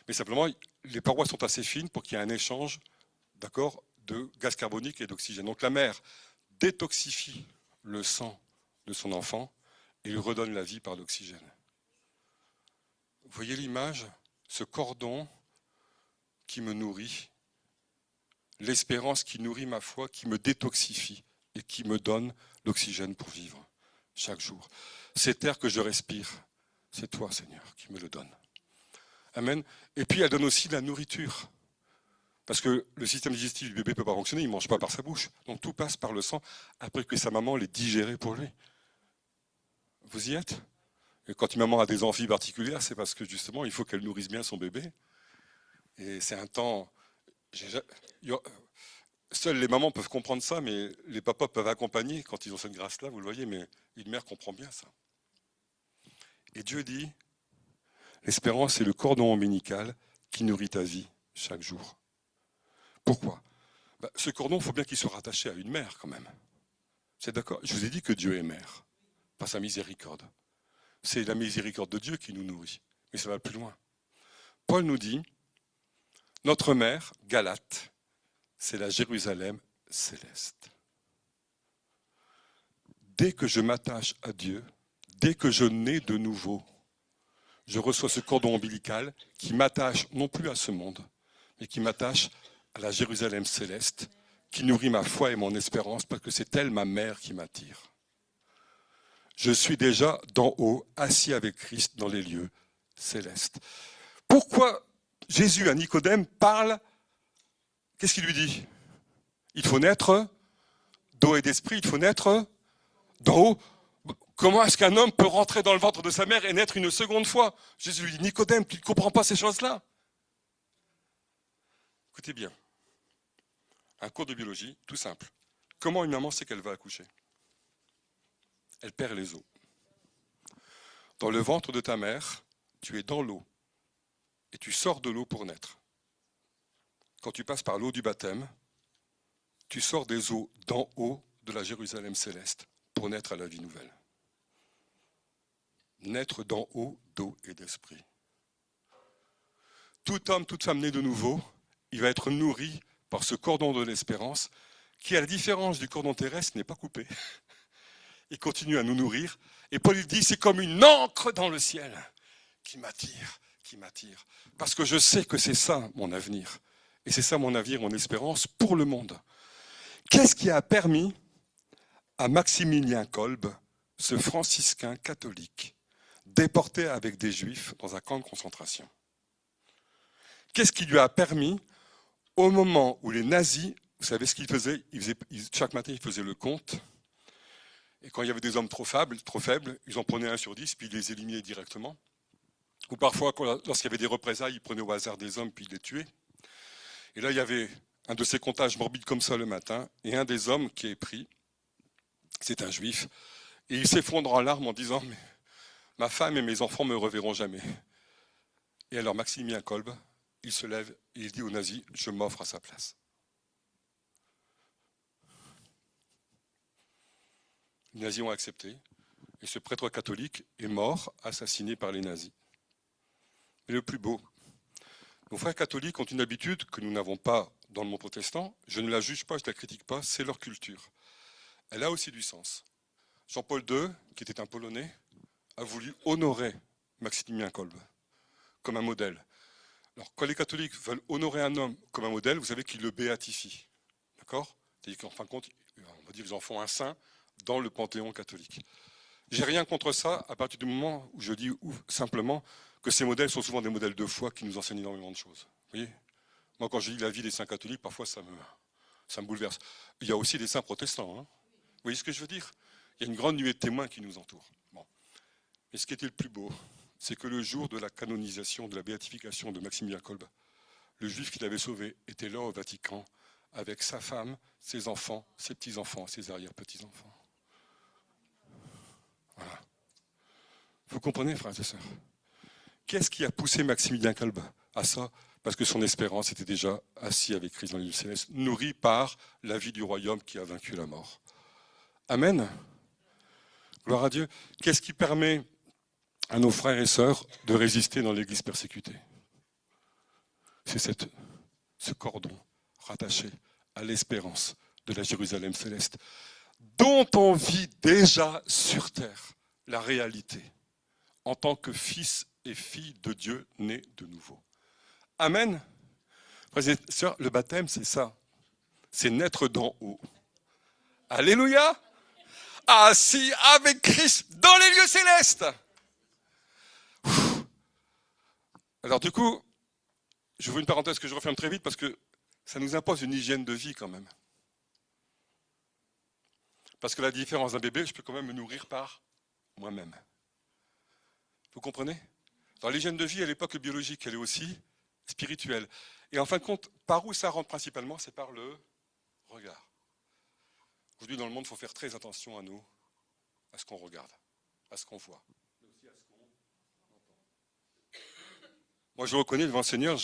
Mais simplement, les parois sont assez fines pour qu'il y ait un échange, d'accord, de gaz carbonique et d'oxygène. Donc la mère détoxifie le sang de son enfant et lui redonne la vie par l'oxygène. Vous voyez l'image? Ce cordon qui me nourrit, l'espérance qui nourrit ma foi, qui me détoxifie et qui me donne l'oxygène pour vivre chaque jour. Cet air que je respire, c'est toi, Seigneur, qui me le donne. Amen. Et puis elle donne aussi de la nourriture. Parce que le système digestif du bébé ne peut pas fonctionner, il ne mange pas par sa bouche. Donc tout passe par le sang après que sa maman l'ait digéré pour lui. Vous y êtes? Et quand une maman a des envies particulières, c'est parce que justement, il faut qu'elle nourrisse bien son bébé. Et c'est un temps... Seules les mamans peuvent comprendre ça, mais les papas peuvent accompagner quand ils ont cette grâce-là, vous le voyez, mais une mère comprend bien ça. Et Dieu dit, l'espérance, c'est le cordon ombilical qui nourrit ta vie chaque jour. Pourquoi? Ce cordon, il faut bien qu'il soit rattaché à une mère quand même. C'est d'accord? Je vous ai dit que Dieu est mère, pas sa miséricorde. C'est la miséricorde de Dieu qui nous nourrit. Mais ça va plus loin. Paul nous dit, notre mère, Galate, c'est la Jérusalem céleste. Dès que je m'attache à Dieu, dès que je nais de nouveau, je reçois ce cordon ombilical qui m'attache non plus à ce monde, mais qui m'attache à la Jérusalem céleste, qui nourrit ma foi et mon espérance, parce que c'est elle, ma mère, qui m'attire. Je suis déjà d'en haut, assis avec Christ dans les lieux célestes. Pourquoi Jésus à Nicodème parle? Qu'est-ce qu'il lui dit? Il faut naître d'eau et d'esprit, il faut naître d'en haut. Comment est-ce qu'un homme peut rentrer dans le ventre de sa mère et naître une seconde fois? Jésus lui dit, Nicodème, tu ne comprends pas ces choses-là? Écoutez bien, un cours de biologie, tout simple. Comment une maman sait qu'elle va accoucher? Elle perd les os. Dans le ventre de ta mère, tu es dans l'eau et tu sors de l'eau pour naître. Quand tu passes par l'eau du baptême, tu sors des eaux d'en haut de la Jérusalem céleste pour naître à la vie nouvelle. Naître d'en haut d'eau et d'esprit. Tout homme, toute femme née de nouveau, il va être nourri par ce cordon de l'espérance qui, à la différence du cordon terrestre, n'est pas coupé. Il continue à nous nourrir. Et Paul dit, c'est comme une ancre dans le ciel qui m'attire, qui m'attire. Parce que je sais que c'est ça mon avenir. Et c'est ça mon avenir, mon espérance pour le monde. Qu'est-ce qui a permis à Maximilien Kolbe, ce franciscain catholique, déporté avec des juifs dans un camp de concentration? Qu'est-ce qui lui a permis, au moment où les nazis, vous savez ce qu'ils faisaient, chaque matin ils faisaient le compte, et quand il y avait des hommes trop faibles, ils en prenaient 1 sur 10, puis ils les éliminaient directement. Ou parfois, lorsqu'il y avait des représailles, ils prenaient au hasard des hommes, puis ils les tuaient. Et là, il y avait un de ces comptages morbides comme ça le matin, et un des hommes qui est pris, c'est un juif, et il s'effondre en larmes en disant, mais ma femme et mes enfants ne me reverront jamais. Et alors Maximilien Kolbe, il se lève et il dit aux nazis, je m'offre à sa place. Les nazis ont accepté, et ce prêtre catholique est mort, assassiné par les nazis. Mais le plus beau, nos frères catholiques ont une habitude que nous n'avons pas dans le monde protestant, je ne la juge pas, je ne la critique pas, c'est leur culture. Elle a aussi du sens. Jean-Paul II, qui était un Polonais, a voulu honorer Maximilien Kolbe comme un modèle. Alors, quand les catholiques veulent honorer un homme comme un modèle, vous savez qu'ils le béatifient. D'accord ? C'est-à-dire qu'en fin de compte, on va dire qu'ils en font un saint dans le panthéon catholique. J'ai rien contre ça à partir du moment où je dis simplement que ces modèles sont souvent des modèles de foi qui nous enseignent énormément de choses. Vous voyez ? Moi, quand je lis la vie des saints catholiques, parfois ça me bouleverse. Il y a aussi des saints protestants. Hein. Vous voyez ce que je veux dire ? Il y a une grande nuée de témoins qui nous entourent. Bon. Et ce qui était le plus beau, c'est que le jour de la canonisation, de la béatification de Maximilien Kolbe, le juif qui l'avait sauvé était là au Vatican avec sa femme, ses enfants, ses petits-enfants, ses arrière-petits-enfants. Voilà. Vous comprenez, frères et sœurs ? Qu'est-ce qui a poussé Maximilien Kolbe à ça ? Parce que son espérance était déjà assis avec Christ dans les lieux célestes, nourri par la vie du royaume qui a vaincu la mort. Amen. Gloire à Dieu. Qu'est-ce qui permet à nos frères et sœurs de résister dans l'Église persécutée ? C'est ce cordon rattaché à l'espérance de la Jérusalem céleste, dont on vit déjà sur terre la réalité, en tant que fils et filles de Dieu nés de nouveau. Amen. Frères et sœurs, le baptême, c'est ça. C'est naître d'en haut. Alléluia. Assis avec Christ dans les lieux célestes. Alors du coup, je vous une parenthèse que je referme très vite parce que ça nous impose une hygiène de vie quand même. Parce que la différence d'un bébé, je peux quand même me nourrir par moi-même. Vous comprenez ? Dans l'hygiène de vie, elle n'est pas que biologique, elle est aussi spirituelle. Et en fin de compte, par où ça rentre principalement ? C'est par le regard. Aujourd'hui, dans le monde, il faut faire très attention à ce qu'on regarde, à ce qu'on voit. Mais aussi à ce qu'on entend. Moi, je reconnais devant le Seigneur,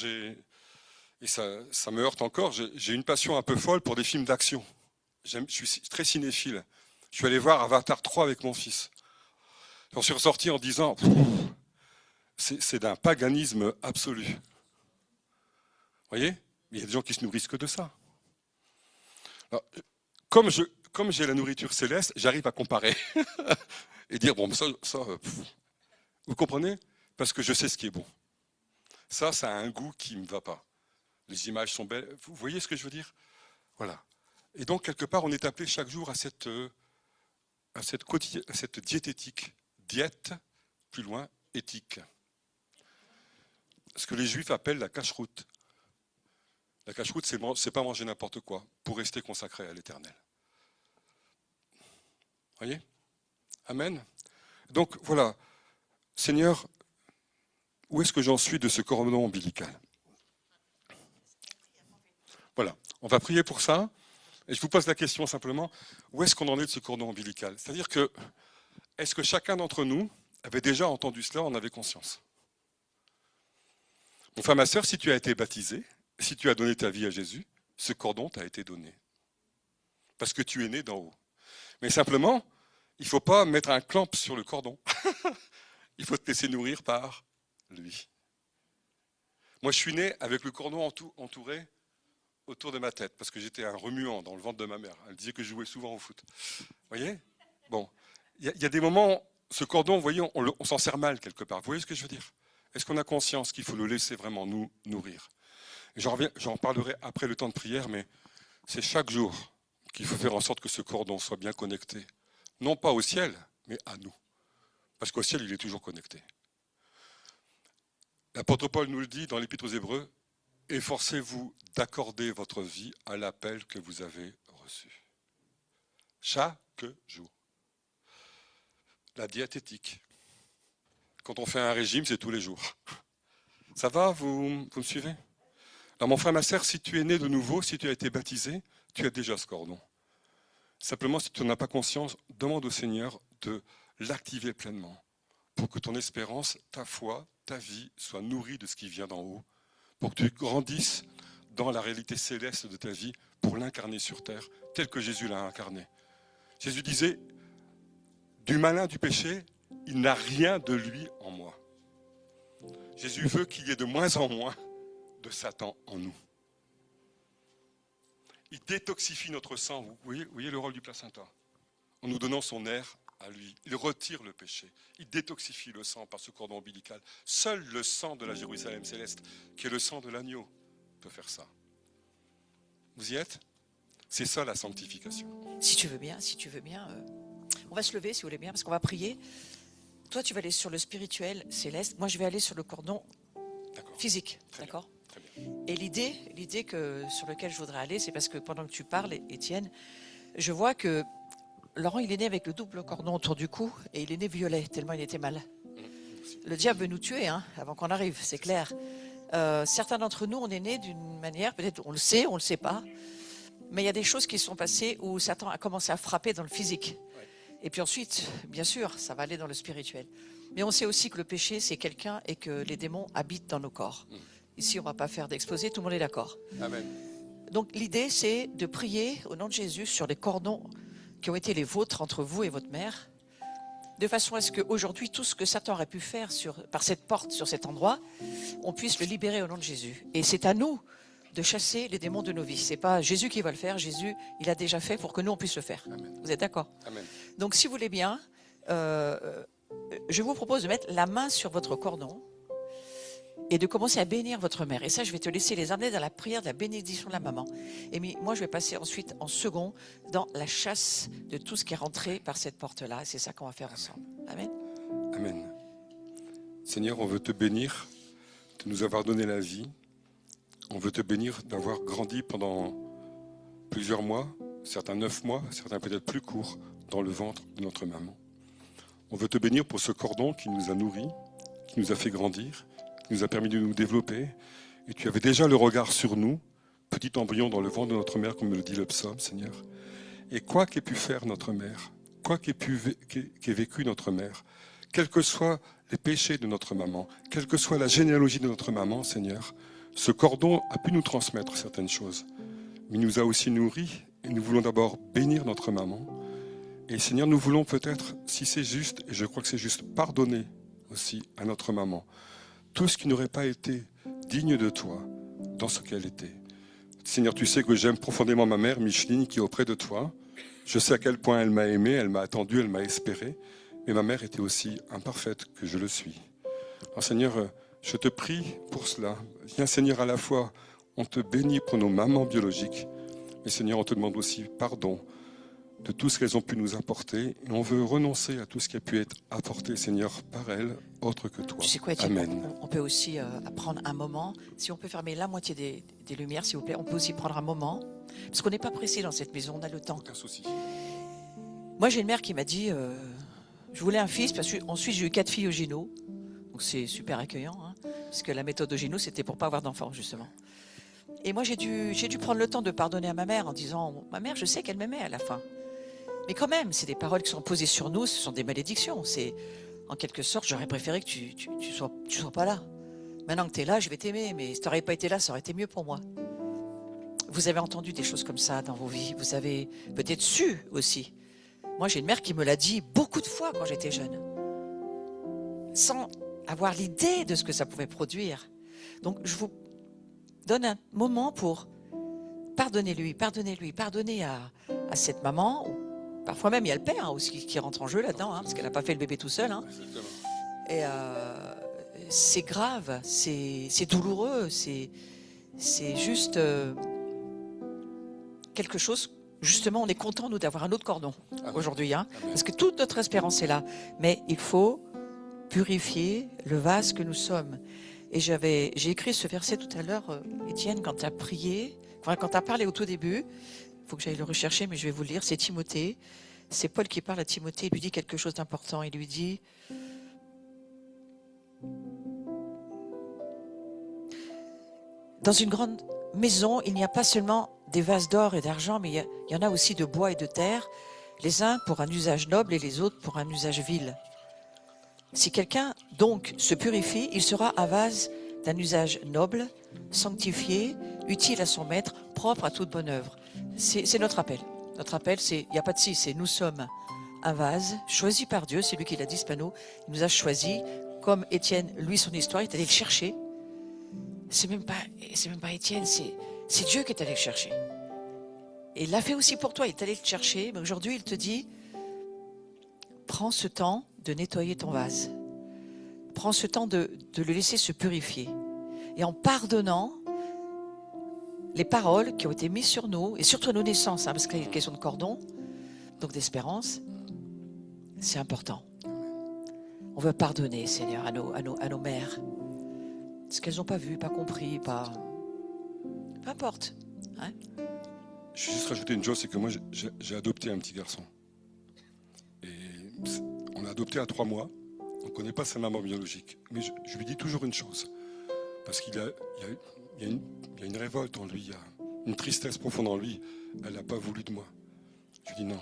et ça me heurte encore, j'ai une passion un peu folle pour des films d'action. Je suis très cinéphile. Je suis allé voir Avatar 3 avec mon fils. J'en suis ressorti en disant, c'est d'un paganisme absolu. Vous voyez ? Il y a des gens qui se nourrissent que de ça. Alors, comme j'ai la nourriture céleste, j'arrive à comparer et dire, bon, ça vous comprenez ? Parce que je sais ce qui est bon. Ça a un goût qui ne me va pas. Les images sont belles. Vous voyez ce que je veux dire ? Voilà. Et donc, quelque part, on est appelé chaque jour à cette diététique. Diète, plus loin, éthique. Ce que les Juifs appellent la cacheroute. La cacheroute, c'est pas manger n'importe quoi, pour rester consacré à l'Éternel. Voyez ? Amen. Donc, voilà. Seigneur, où est-ce que j'en suis de ce cordon ombilical ? Voilà. On va prier pour ça. Et je vous pose la question simplement, où est-ce qu'on en est de ce cordon ombilical ? C'est-à-dire que, est-ce que chacun d'entre nous avait déjà entendu cela, en avait conscience ? Mon frère, ma sœur, si tu as été baptisé, si tu as donné ta vie à Jésus, ce cordon t'a été donné. Parce que tu es né d'en haut. Mais simplement, il ne faut pas mettre un clamp sur le cordon. Il faut te laisser nourrir par lui. Moi, je suis né avec le cordon entouré autour de ma tête, parce que j'étais un remuant dans le ventre de ma mère. Elle disait que je jouais souvent au foot. Vous voyez ? Bon, il y a des moments, ce cordon, vous voyez, on s'en sert mal quelque part. Vous voyez ce que je veux dire ? Est-ce qu'on a conscience qu'il faut le laisser vraiment nous nourrir ? J'en parlerai après le temps de prière, mais c'est chaque jour qu'il faut faire en sorte que ce cordon soit bien connecté. Non pas au ciel, mais à nous. Parce qu'au ciel, il est toujours connecté. L'apôtre Paul nous le dit dans l'Épître aux Hébreux, « Efforcez-vous d'accorder votre vie à l'appel que vous avez reçu. » Chaque jour. La diététique. Quand on fait un régime, c'est tous les jours. Ça va, vous me suivez ? Alors mon frère, ma sœur, si tu es né de nouveau, si tu as été baptisé, tu as déjà ce cordon. Simplement, si tu n'en as pas conscience, demande au Seigneur de l'activer pleinement pour que ton espérance, ta foi, ta vie soit nourrie de ce qui vient d'en haut, pour que tu grandisses dans la réalité céleste de ta vie, pour l'incarner sur terre, tel que Jésus l'a incarné. Jésus disait, du malin du péché, il n'a rien de lui en moi. Jésus veut qu'il y ait de moins en moins de Satan en nous. Il détoxifie notre sang. Vous voyez le rôle du placenta. En nous donnant son air à lui. Il retire le péché. Il détoxifie le sang par ce cordon ombilical. Seul le sang de la Jérusalem céleste, qui est le sang de l'agneau, peut faire ça. Vous y êtes? C'est ça la sanctification. Si tu veux bien, on va se lever si vous voulez bien, parce qu'on va prier. Toi, tu vas aller sur le spirituel céleste. Moi, je vais aller sur le cordon physique. D'accord? Et l'idée sur laquelle je voudrais aller, c'est parce que pendant que tu parles, Étienne, je vois que Laurent, il est né avec le double cordon autour du cou et il est né violet, tellement il était mal. Le diable veut nous tuer avant qu'on arrive, c'est clair. Certains d'entre nous, on est nés d'une manière, peut-être on le sait pas, mais il y a des choses qui sont passées où Satan a commencé à frapper dans le physique. Et puis ensuite, bien sûr, ça va aller dans le spirituel. Mais on sait aussi que le péché, c'est quelqu'un et que les démons habitent dans nos corps. Ici, on ne va pas faire d'exposé, tout le monde est d'accord. Amen. Donc l'idée, c'est de prier au nom de Jésus sur les cordons qui ont été les vôtres entre vous et votre mère, de façon à ce qu'aujourd'hui, tout ce que Satan aurait pu faire par cette porte, sur cet endroit, on puisse le libérer au nom de Jésus. Et c'est à nous de chasser les démons de nos vies. Ce n'est pas Jésus qui va le faire, Jésus, il a déjà fait pour que nous, on puisse le faire. Amen. Vous êtes d'accord? Amen. Donc si vous voulez bien, je vous propose de mettre la main sur votre cordon et de commencer à bénir votre mère. Et ça, je vais te laisser les emmener dans la prière de la bénédiction de la maman. Et moi, je vais passer ensuite en second dans la chasse de tout ce qui est rentré par cette porte-là. Et c'est ça qu'on va faire ensemble. Amen. Amen. Seigneur, on veut te bénir de nous avoir donné la vie. On veut te bénir d'avoir grandi pendant plusieurs mois, certains 9 mois, certains peut-être plus courts, dans le ventre de notre maman. On veut te bénir pour ce cordon qui nous a nourris, qui nous a fait grandir, qui nous a permis de nous développer. Et tu avais déjà le regard sur nous, petit embryon dans le ventre de notre mère, comme le dit le psaume, Seigneur. Et quoi qu'ait pu faire notre mère, quoi qu'ait vécu notre mère, quels que soient les péchés de notre maman, quelle que soit la généalogie de notre maman, Seigneur, ce cordon a pu nous transmettre certaines choses, mais il nous a aussi nourris, et nous voulons d'abord bénir notre maman. Et Seigneur, nous voulons peut-être, si c'est juste, et je crois que c'est juste, pardonner aussi à notre maman tout ce qui n'aurait pas été digne de toi dans ce qu'elle était. Seigneur, tu sais que j'aime profondément ma mère, Micheline, qui est auprès de toi. Je sais à quel point elle m'a aimé, elle m'a attendu, elle m'a espéré, mais ma mère était aussi imparfaite que je le suis. Alors Seigneur, je te prie pour cela. Viens Seigneur, à la fois, on te bénit pour nos mamans biologiques, mais Seigneur, on te demande aussi pardon de tout ce qu'elles ont pu nous apporter. Et on veut renoncer à tout ce qui a pu être apporté, Seigneur, par elles, autre que toi. Tu sais quoi, Étienne, Amen. on peut aussi prendre un moment. Si on peut fermer la moitié des lumières, s'il vous plaît, on peut aussi prendre un moment. Parce qu'on n'est pas pressé dans cette maison, on a le temps. Aucun souci. Moi, j'ai une mère qui m'a dit, je voulais un fils, parce qu'ensuite j'ai eu 4 filles au gyno. Donc c'est super accueillant, parce que la méthode au gyno, c'était pour pas avoir d'enfants, justement. Et moi, j'ai dû prendre le temps de pardonner à ma mère en disant, ma mère, je sais qu'elle m'aimait à la fin. Mais quand même, c'est des paroles qui sont posées sur nous, ce sont des malédictions. C'est, en quelque sorte, j'aurais préféré que tu sois pas là. Maintenant que tu es là, je vais t'aimer, mais si tu n'aurais pas été là, ça aurait été mieux pour moi. Vous avez entendu des choses comme ça dans vos vies, vous avez peut-être su aussi. Moi, j'ai une mère qui me l'a dit beaucoup de fois quand j'étais jeune, sans avoir l'idée de ce que ça pouvait produire. Donc, je vous donne un moment pour pardonner à cette maman. Parfois même, il y a le père aussi qui rentre en jeu là-dedans, parce qu'elle n'a pas fait le bébé tout seul. Exactement. Et c'est grave, c'est douloureux, c'est juste quelque chose. Justement, on est content, nous, d'avoir un autre cordon aujourd'hui, parce que toute notre espérance est là. Mais il faut purifier le vase que nous sommes. Et j'ai écrit ce verset tout à l'heure, Étienne, quand tu as prié, quand tu as parlé au tout début. Il faut que j'aille le rechercher, mais je vais vous le lire. C'est Timothée. C'est Paul qui parle à Timothée. Il lui dit quelque chose d'important. Il lui dit... Dans une grande maison, il n'y a pas seulement des vases d'or et d'argent, mais il y en a aussi de bois et de terre, les uns pour un usage noble et les autres pour un usage vil. Si quelqu'un, donc, se purifie, il sera un vase d'un usage noble, sanctifié, utile à son maître, propre à toute bonne œuvre. C'est notre appel. Notre appel, c'est, il n'y a pas de si, c'est nous sommes un vase choisi par Dieu, c'est lui qui l'a dit, c'est pas nous. Il nous a choisis, comme Étienne, lui, son histoire, il est allé le chercher. C'est même pas Étienne, c'est Dieu qui est allé le chercher. Et il l'a fait aussi pour toi, il est allé le chercher, mais aujourd'hui, il te dit, prends ce temps de nettoyer ton vase. Prends ce temps de le laisser se purifier. Et en pardonnant les paroles qui ont été mises sur nous, et surtout à nos naissances, parce qu'il y a une question de cordon, donc d'espérance, c'est important. On veut pardonner, Seigneur, à nos mères. Ce qu'elles n'ont pas vu, pas compris, pas... Peu importe. Hein? Je vais juste rajouter une chose, c'est que moi, j'ai adopté un petit garçon. Et on l'a adopté à 3 mois. On ne connaît pas sa maman biologique. Mais je lui dis toujours une chose. Parce qu'il y a une révolte en lui, il y a une tristesse profonde en lui. Elle n'a pas voulu de moi. Je lui dis non.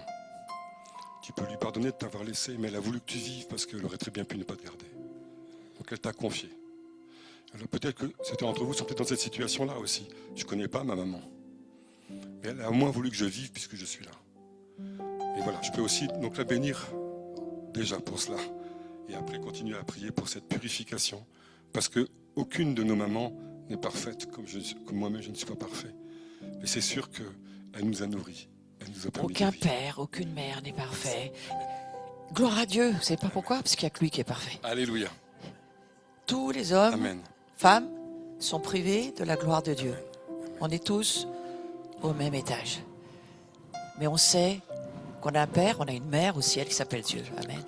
Tu peux lui pardonner de t'avoir laissé, mais elle a voulu que tu vives parce qu'elle aurait très bien pu ne pas te garder. Donc elle t'a confié. Alors peut-être que certains d'entre vous sont peut-être dans cette situation-là aussi. Je ne connais pas ma maman. Mais elle a au moins voulu que je vive puisque je suis là. Et voilà, je peux aussi donc la bénir déjà pour cela. Et après continuer à prier pour cette purification. Parce qu'aucune de nos mamans n'est parfaite, comme moi-même je ne suis pas parfait. Mais c'est sûr qu'elle nous a nourris. Elle nous a permis Aucun de vivre. père, aucune mère n'est parfait. Gloire à Dieu, vous savez pas pourquoi? Parce qu'il n'y a que lui qui est parfait. Alléluia. Tous les hommes, Amen. femmes, sont privés de la gloire de Dieu. On est tous au même étage. Mais on sait qu'on a un père, on a une mère au ciel qui s'appelle Dieu. Amen.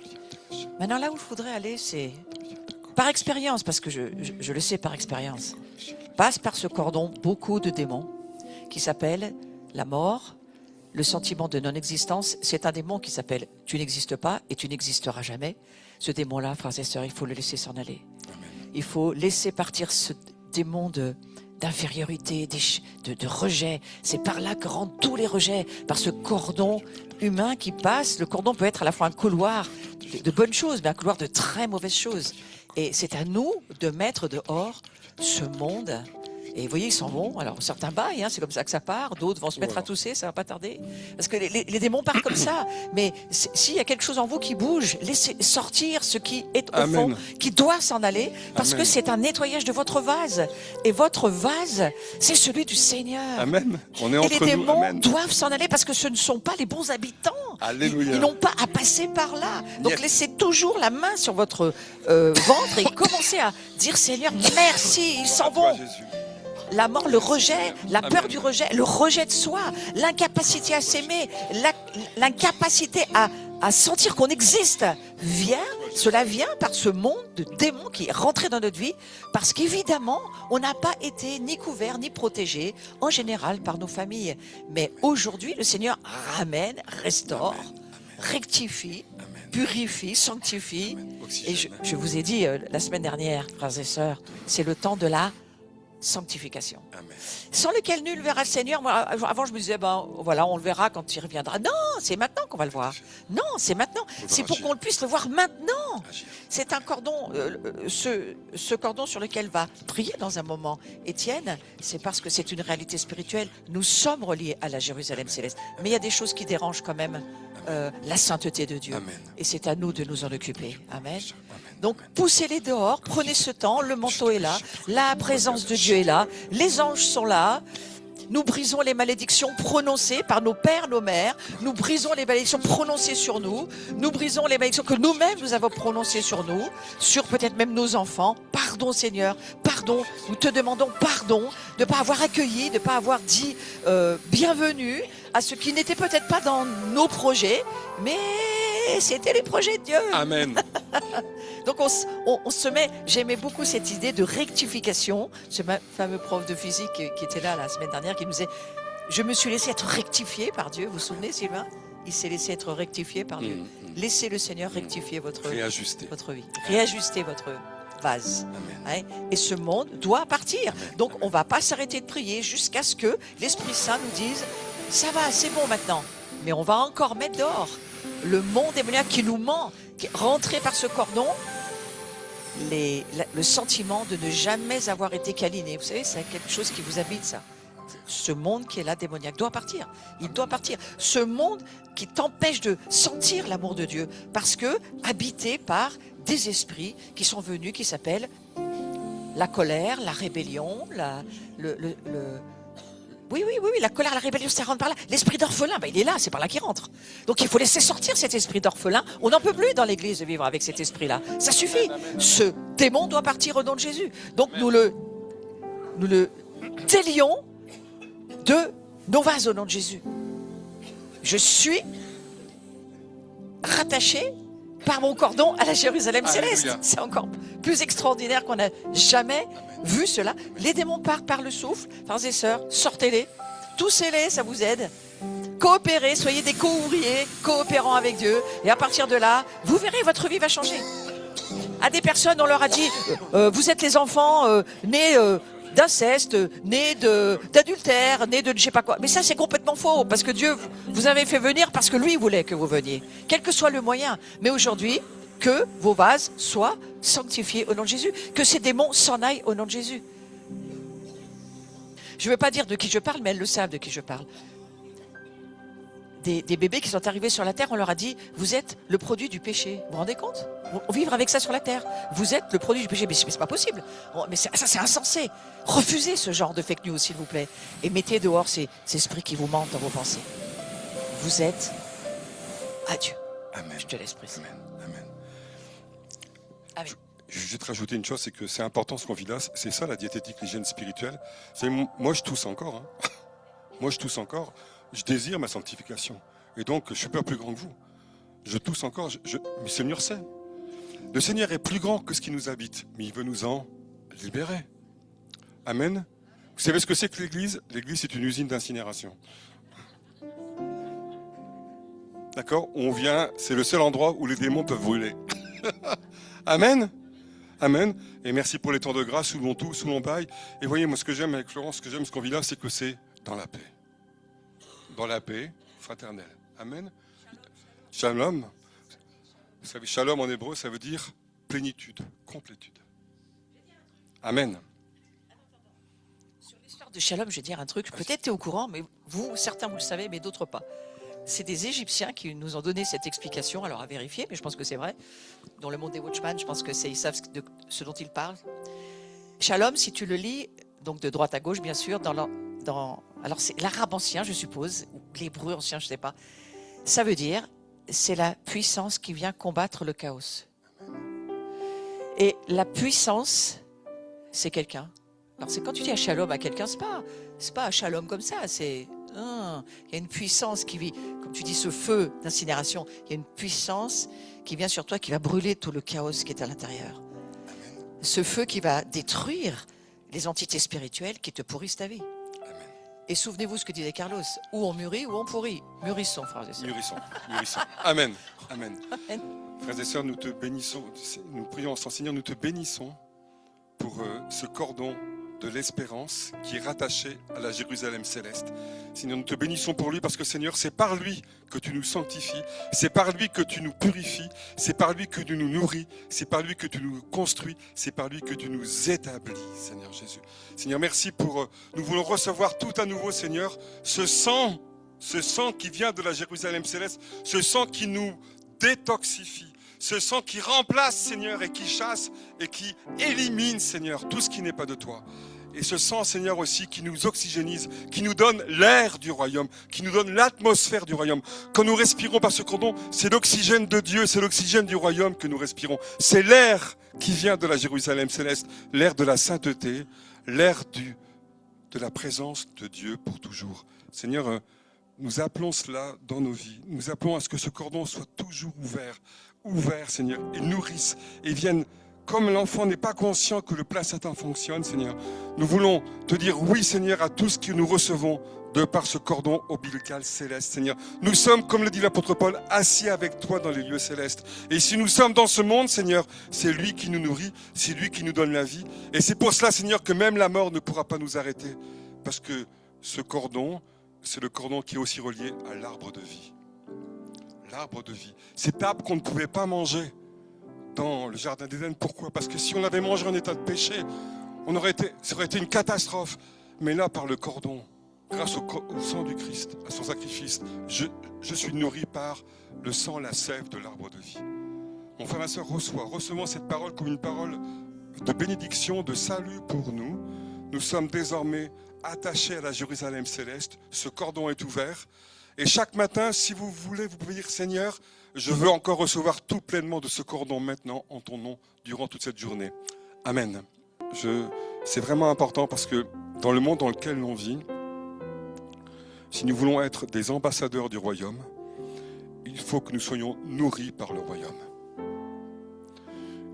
Maintenant, là où je voudrais aller, c'est par expérience, parce que je le sais par expérience. Passe par ce cordon beaucoup de démons qui s'appellent la mort, le sentiment de non-existence. C'est un démon qui s'appelle « tu n'existes pas et tu n'existeras jamais ». Ce démon-là, frères et sœurs, il faut le laisser s'en aller. Il faut laisser partir ce démon d'infériorité, de rejet. C'est par là que rentrent tous les rejets, par ce cordon humain qui passe. Le cordon peut être à la fois un couloir de bonnes choses, mais un couloir de très mauvaises choses. Et c'est à nous de mettre dehors ce monde. Et vous voyez, ils s'en vont. Alors, certains baillent, c'est comme ça que ça part. D'autres vont se mettre à tousser, ça va pas tarder. Parce que les démons partent comme ça. Mais s'il y a quelque chose en vous qui bouge, laissez sortir ce qui est au fond, qui doit s'en aller, parce que c'est un nettoyage de votre vase. Et votre vase, c'est celui du Seigneur. Amen. On est entre et les nous. démons Amen. doivent s'en aller parce que ce ne sont pas les bons habitants. Alléluia. Ils n'ont pas à passer par là. Donc, laissez toujours la main sur votre ventre et commencez à dire, Seigneur, merci, ils s'en vont. Jésus. La mort, le rejet, la peur Amen. du rejet, le rejet de soi, l'incapacité à s'aimer, l'incapacité à sentir qu'on existe, cela vient par ce monde de démons qui est rentré dans notre vie, parce qu'évidemment, on n'a pas été ni couvert, ni protégé, en général, par nos familles. Mais aujourd'hui, le Seigneur ramène, restaure, rectifie, purifie, sanctifie. Et je vous ai dit la semaine dernière, frères et sœurs, c'est le temps de la sanctification. Amen. Sans lequel nul verra le Seigneur. Moi, avant, je me disais, voilà, on le verra quand il reviendra. Non, c'est maintenant qu'on va le voir. Non, c'est maintenant. C'est pour qu'on puisse le voir maintenant. C'est un cordon, ce cordon sur lequel va prier dans un moment Étienne, c'est parce que c'est une réalité spirituelle. Nous sommes reliés à la Jérusalem céleste. Mais il y a des choses qui dérangent quand même la sainteté de Dieu. Amen. Et c'est à nous de nous en occuper. Amen. Donc, poussez-les dehors, prenez ce temps, le manteau est là, la présence de Dieu est là, les anges sont là. Nous brisons les malédictions prononcées par nos pères, nos mères. Nous brisons les malédictions prononcées sur nous. Nous brisons les malédictions que nous-mêmes nous avons prononcées sur nous, sur peut-être même nos enfants. Pardon Seigneur, pardon. Nous te demandons pardon de ne pas avoir accueilli, de ne pas avoir dit bienvenue à ce qui n'était peut-être pas dans nos projets, mais c'était les projets de Dieu. Amen. Donc on se met, j'aimais beaucoup cette idée de rectification. Ce fameux prof de physique qui était là la semaine dernière, qui nous disait, je me suis laissé être rectifié par Dieu. Vous vous souvenez, Sylvain? Il s'est laissé être rectifié par Dieu. Laissez le Seigneur rectifier votre vie. Réajuster votre vase. Hein? Et ce monde doit partir. Donc on ne va pas s'arrêter de prier jusqu'à ce que l'Esprit Saint nous dise, ça va, c'est bon maintenant. Mais on va encore mettre dehors le monde démoniaque qui nous ment, qui est rentré par ce cordon. le sentiment de ne jamais avoir été câliné. Vous savez, c'est quelque chose qui vous habite, ça. Ce monde qui est là, démoniaque, doit partir. Il doit partir. Ce monde qui t'empêche de sentir l'amour de Dieu, parce que habité par des esprits qui sont venus, qui s'appellent la colère, la rébellion, oui, la colère, la rébellion, ça rentre par là. L'esprit d'orphelin, il est là, c'est par là qu'il rentre. Donc il faut laisser sortir cet esprit d'orphelin. On n'en peut plus dans l'église de vivre avec cet esprit-là. Ça suffit. Ce démon doit partir au nom de Jésus. Donc nous le délions de nos vases au nom de Jésus. Je suis rattaché par mon cordon à la Jérusalem céleste. C'est encore plus extraordinaire qu'on n'a jamais vu cela. Les démons partent par le souffle. Frères et sœurs, sortez-les. Toussez-les, ça vous aide. Coopérez, soyez des co-ouvriers, coopérants avec Dieu. Et à partir de là, vous verrez, votre vie va changer. À des personnes, on leur a dit, vous êtes les enfants nés d'inceste, nés d'adultère, nés de je sais pas quoi. Mais ça, c'est complètement faux, parce que Dieu vous avait fait venir parce que lui voulait que vous veniez, quel que soit le moyen. Mais aujourd'hui, que vos vases soient sanctifiés au nom de Jésus, que ces démons s'en aillent au nom de Jésus. Je ne veux pas dire de qui je parle, mais elles le savent de qui je parle. Des bébés qui sont arrivés sur la terre, on leur a dit, vous êtes le produit du péché. Vous vous rendez compte? On vivre avec ça sur la terre. Vous êtes le produit du péché. Mais c'est pas possible. Mais ça, c'est insensé. Refusez ce genre de fake news, s'il vous plaît. Et mettez dehors ces esprits qui vous mentent dans vos pensées. Vous êtes à Dieu. Amen. Je te laisse préciser. Amen. Amen. Je vais te rajouter une chose, c'est que c'est important ce qu'on vit là. C'est ça la diététique, l'hygiène spirituelle. Moi, je tousse encore. Hein. Moi, je tousse encore. Je désire ma sanctification. Et donc, je suis pas plus grand que vous. Je tousse encore. Mais le Seigneur sait. Le Seigneur est plus grand que ce qui nous habite. Mais il veut nous en libérer. Amen. Vous savez ce que c'est que l'Église? L'Église, c'est une usine d'incinération. D'accord? On vient, c'est le seul endroit où les démons peuvent brûler. Amen. Amen. Et merci pour les temps de grâce, sous mon tout, sous mon bail. Et voyez, moi, ce que j'aime avec Florence, ce que j'aime, ce qu'on vit là, c'est que c'est dans la paix. Dans la paix fraternelle. Amen. Shalom. Vous savez, shalom en hébreu, ça veut dire plénitude, complétude. Amen. Sur l'histoire de Shalom, je vais dire un truc. Peut-être tu es au courant, mais vous, certains vous le savez, mais d'autres pas. C'est des Égyptiens qui nous ont donné cette explication, alors à vérifier, mais je pense que c'est vrai. Dans le monde des Watchmen, je pense qu'ils savent de ce dont ils parlent. Shalom, si tu le lis, donc de droite à gauche, bien sûr, alors c'est l'arabe ancien, je suppose, ou l'hébreu ancien, je ne sais pas. Ça veut dire, c'est la puissance qui vient combattre le chaos. Et la puissance, c'est quelqu'un. Alors c'est quand tu dis à shalom à quelqu'un, c'est pas à shalom comme ça, c'est il y a une puissance qui vit, comme tu dis, ce feu d'incinération, il y a une puissance qui vient sur toi, qui va brûler tout le chaos qui est à l'intérieur. Ce feu qui va détruire les entités spirituelles qui te pourrissent ta vie. Et souvenez-vous ce que disait Carlos, ou on mûrit ou on pourrit. Mûrissons, frères et sœurs. Mûrissons. Amen. Amen. Amen. Frères et sœurs, nous te bénissons, nous prions ensemble, Seigneur, nous te bénissons pour ce cordon de l'espérance qui est rattaché à la Jérusalem céleste. Seigneur, nous te bénissons pour lui parce que Seigneur, c'est par lui que tu nous sanctifies, c'est par lui que tu nous purifies, c'est par lui que tu nous nourris, c'est par lui que tu nous construis, c'est par lui que tu nous établis, Seigneur Jésus. Seigneur, merci pour, nous voulons recevoir tout à nouveau, Seigneur, ce sang qui vient de la Jérusalem céleste, ce sang qui nous détoxifie, ce sang qui remplace, Seigneur, et qui chasse et qui élimine, Seigneur, tout ce qui n'est pas de toi. Et ce sang, Seigneur, aussi, qui nous oxygénise, qui nous donne l'air du royaume, qui nous donne l'atmosphère du royaume. Quand nous respirons par ce cordon, c'est l'oxygène de Dieu, c'est l'oxygène du royaume que nous respirons. C'est l'air qui vient de la Jérusalem céleste, l'air de la sainteté, l'air de la présence de Dieu pour toujours. Seigneur, nous appelons cela dans nos vies. Nous appelons à ce que ce cordon soit toujours ouvert, Seigneur, et nourrisse, et vienne. Comme l'enfant n'est pas conscient que le placenta fonctionne, Seigneur, nous voulons te dire oui, Seigneur, à tout ce que nous recevons de par ce cordon ombilical céleste, Seigneur. Nous sommes, comme le dit l'apôtre Paul, assis avec toi dans les lieux célestes. Et si nous sommes dans ce monde, Seigneur, c'est lui qui nous nourrit, c'est lui qui nous donne la vie. Et c'est pour cela, Seigneur, que même la mort ne pourra pas nous arrêter. Parce que ce cordon, c'est le cordon qui est aussi relié à l'arbre de vie. L'arbre de vie. Cet arbre qu'on ne pouvait pas manger dans le jardin d'Éden. Pourquoi? Parce que si on avait mangé en état de péché, ça aurait été une catastrophe. Mais là, par le cordon, grâce au sang du Christ, à son sacrifice, je suis nourri par le sang, la sève de l'arbre de vie. Mon frère, ma soeur, recevons cette parole comme une parole de bénédiction, de salut pour nous. Nous sommes désormais attachés à la Jérusalem céleste. Ce cordon est ouvert. Et chaque matin, si vous voulez, vous pouvez dire, Seigneur, je veux encore recevoir tout pleinement de ce cordon maintenant en ton nom durant toute cette journée. Amen. C'est vraiment important parce que dans le monde dans lequel l'on vit, si nous voulons être des ambassadeurs du royaume, il faut que nous soyons nourris par le royaume.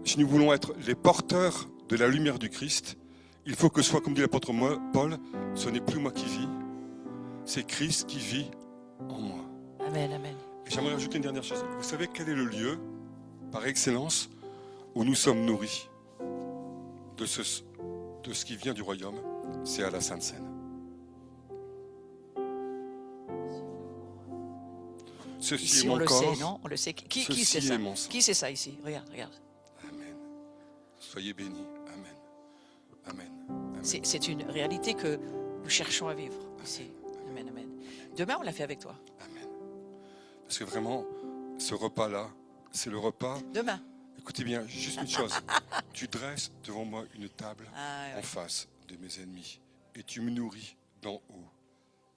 Si nous voulons être les porteurs de la lumière du Christ, il faut que ce soit, comme dit l'apôtre Paul, ce n'est plus moi qui vis, c'est Christ qui vit en moi. Amen, amen. Et j'aimerais ajouter une dernière chose. Vous savez quel est le lieu, par excellence, où nous sommes nourris de ce qui vient du royaume? C'est à la Sainte Seine. Ceci Ici, est mon on le corps. sait, non? On le sait. Qui Ceci sait ça? est mon sang. Qui sait ça ici? Regarde, regarde. Amen. Soyez bénis. Amen. Amen. Amen. C'est une réalité que nous cherchons à vivre ici. Amen, amen. Demain, on l'a fait avec toi. Amen. Parce que vraiment, ce repas-là, c'est le repas. Demain. Écoutez bien, juste une chose. Tu dresses devant moi une table en face de mes ennemis et tu me nourris d'en haut.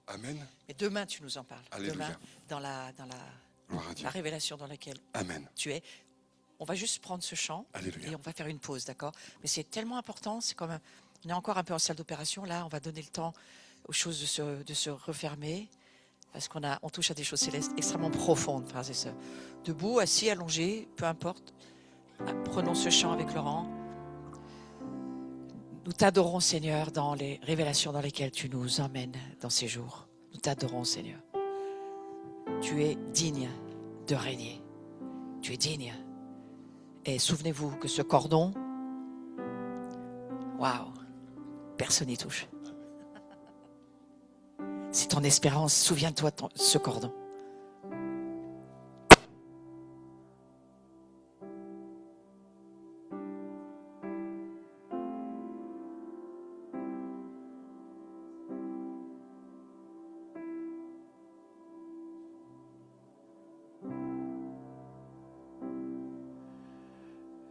Amen. Et demain, tu nous en parles. Alléluia. Demain, dans la Gloire à Dieu. la révélation dans laquelle Amen. tu es. On va juste prendre ce chant Alléluia. et on va faire une pause, d'accord? Mais c'est tellement important, c'est comme on est encore un peu en salle d'opération. Là, on va donner le temps aux choses de se refermer parce on touche à des choses célestes extrêmement profondes, frères et sœurs. Debout, assis, allongé, peu importe. Prenons ce chant avec Laurent. Nous t'adorons, Seigneur, dans les révélations dans lesquelles tu nous emmènes dans ces jours. Nous t'adorons, Seigneur. Tu es digne de régner. Tu es digne. Et souvenez-vous que ce cordon, waouh, personne n'y touche. C'est ton espérance. Souviens-toi de ce cordon.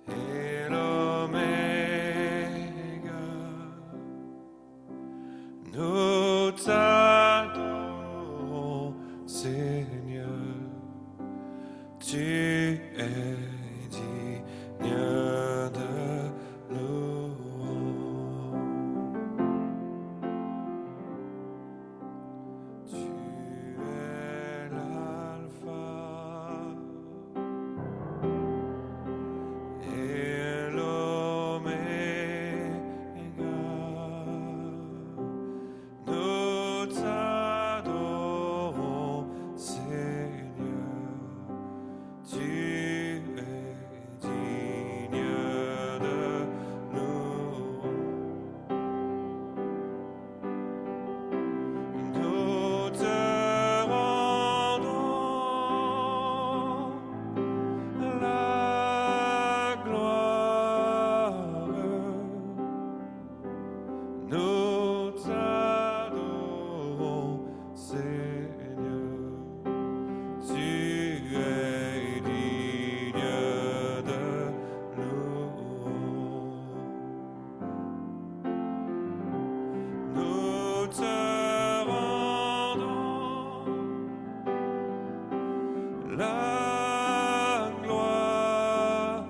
Et l'Oméga, nous t'adorons, Seigneur, tu es digne de louange. Tu es l'alpha et l'oméga. Nous t'adorons, Seigneur, tu es digne de louange. Nous te rendons la gloire. Nous t'adorons, Seigneur, tu es digne de louange. Nous te rendons la gloire.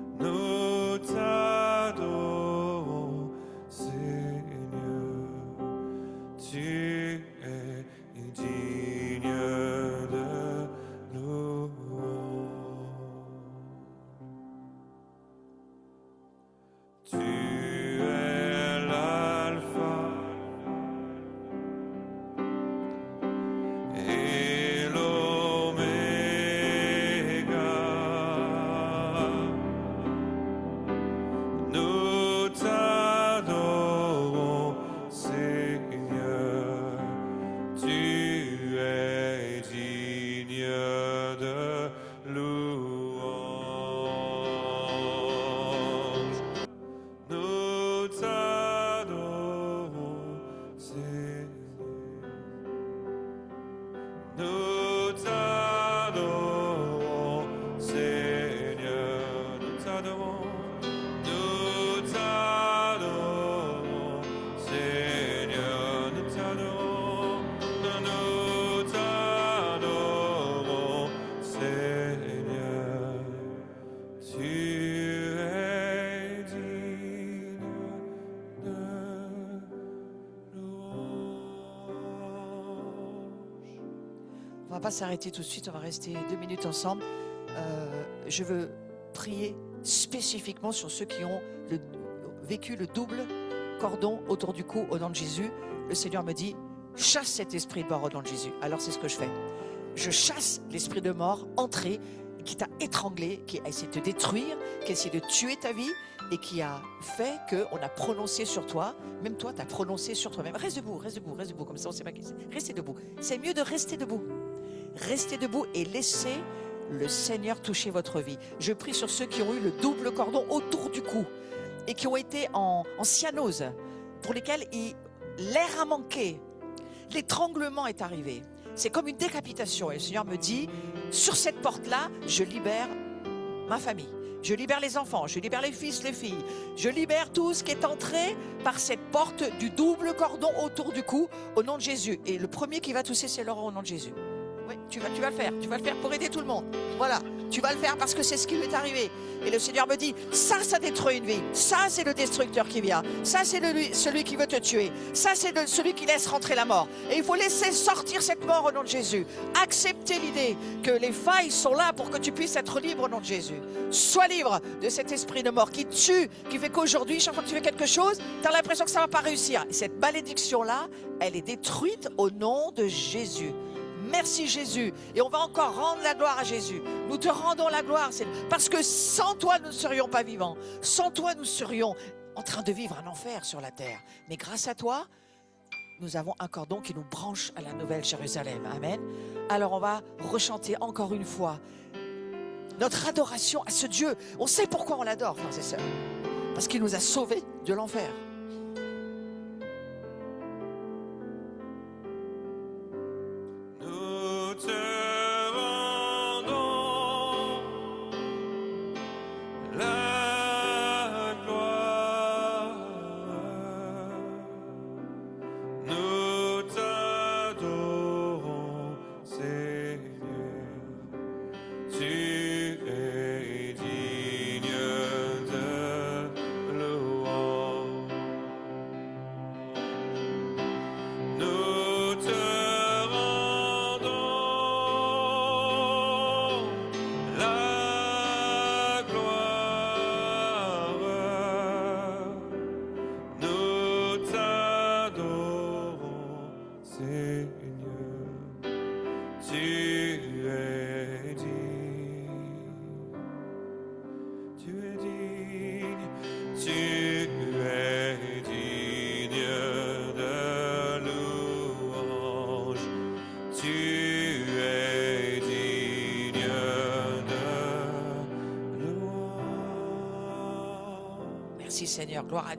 Nous t'adorons, Seigneur, tu es digne de louange. Tu es l'alpha et l'oméga. Nous t'adorons, Seigneur, tu es Nous t'adorons, Seigneur, nous t'adorons. Nous t'adorons, Seigneur, nous t'adorons. Nous t'adorons, Seigneur. Tu es digne de louange. On va pas s'arrêter tout de suite, on va rester 2 minutes ensemble. Je veux prier spécifiquement sur ceux qui ont vécu le double cordon autour du cou au nom de Jésus. Le Seigneur me dit, chasse cet esprit de mort au nom de Jésus. Alors c'est ce que je fais. Je chasse l'esprit de mort entré, qui t'a étranglé, qui a essayé de te détruire, qui a essayé de tuer ta vie et qui a fait qu'on a prononcé sur toi, même toi tu as prononcé sur toi-même. Reste debout, comme ça on ne sait pas qui c'est. Restez debout. C'est mieux de rester debout. Restez debout et laissez le Seigneur toucher votre vie. Je prie sur ceux qui ont eu le double cordon autour du cou et qui ont été en cyanose, pour lesquels l'air a manqué. L'étranglement est arrivé. C'est comme une décapitation. Et le Seigneur me dit, sur cette porte-là, je libère ma famille. Je libère les enfants, je libère les fils, les filles. Je libère tout ce qui est entré par cette porte du double cordon autour du cou, au nom de Jésus. Et le premier qui va tousser, c'est Laurent, au nom de Jésus. Oui, tu vas le faire. Tu vas le faire pour aider tout le monde. Voilà, tu vas le faire parce que c'est ce qui lui est arrivé. Et le Seigneur me dit, ça détruit une vie. Ça, c'est le destructeur qui vient. Ça, c'est celui qui veut te tuer. Ça, c'est celui qui laisse rentrer la mort. Et il faut laisser sortir cette mort au nom de Jésus. Accepter l'idée que les failles sont là pour que tu puisses être libre au nom de Jésus. Sois libre de cet esprit de mort qui tue, qui fait qu'aujourd'hui, chaque fois que tu fais quelque chose, tu as l'impression que ça ne va pas réussir. Et cette malédiction-là, elle est détruite au nom de Jésus. Merci Jésus. Et on va encore rendre la gloire à Jésus. Nous te rendons la gloire, parce que sans toi, nous ne serions pas vivants. Sans toi, nous serions en train de vivre un enfer sur la terre. Mais grâce à toi, nous avons un cordon qui nous branche à la Nouvelle Jérusalem. Amen. Alors on va rechanter encore une fois notre adoration à ce Dieu. On sait pourquoi on l'adore, frères et sœurs. Parce qu'il nous a sauvés de l'enfer. Merci Seigneur, gloire à Dieu.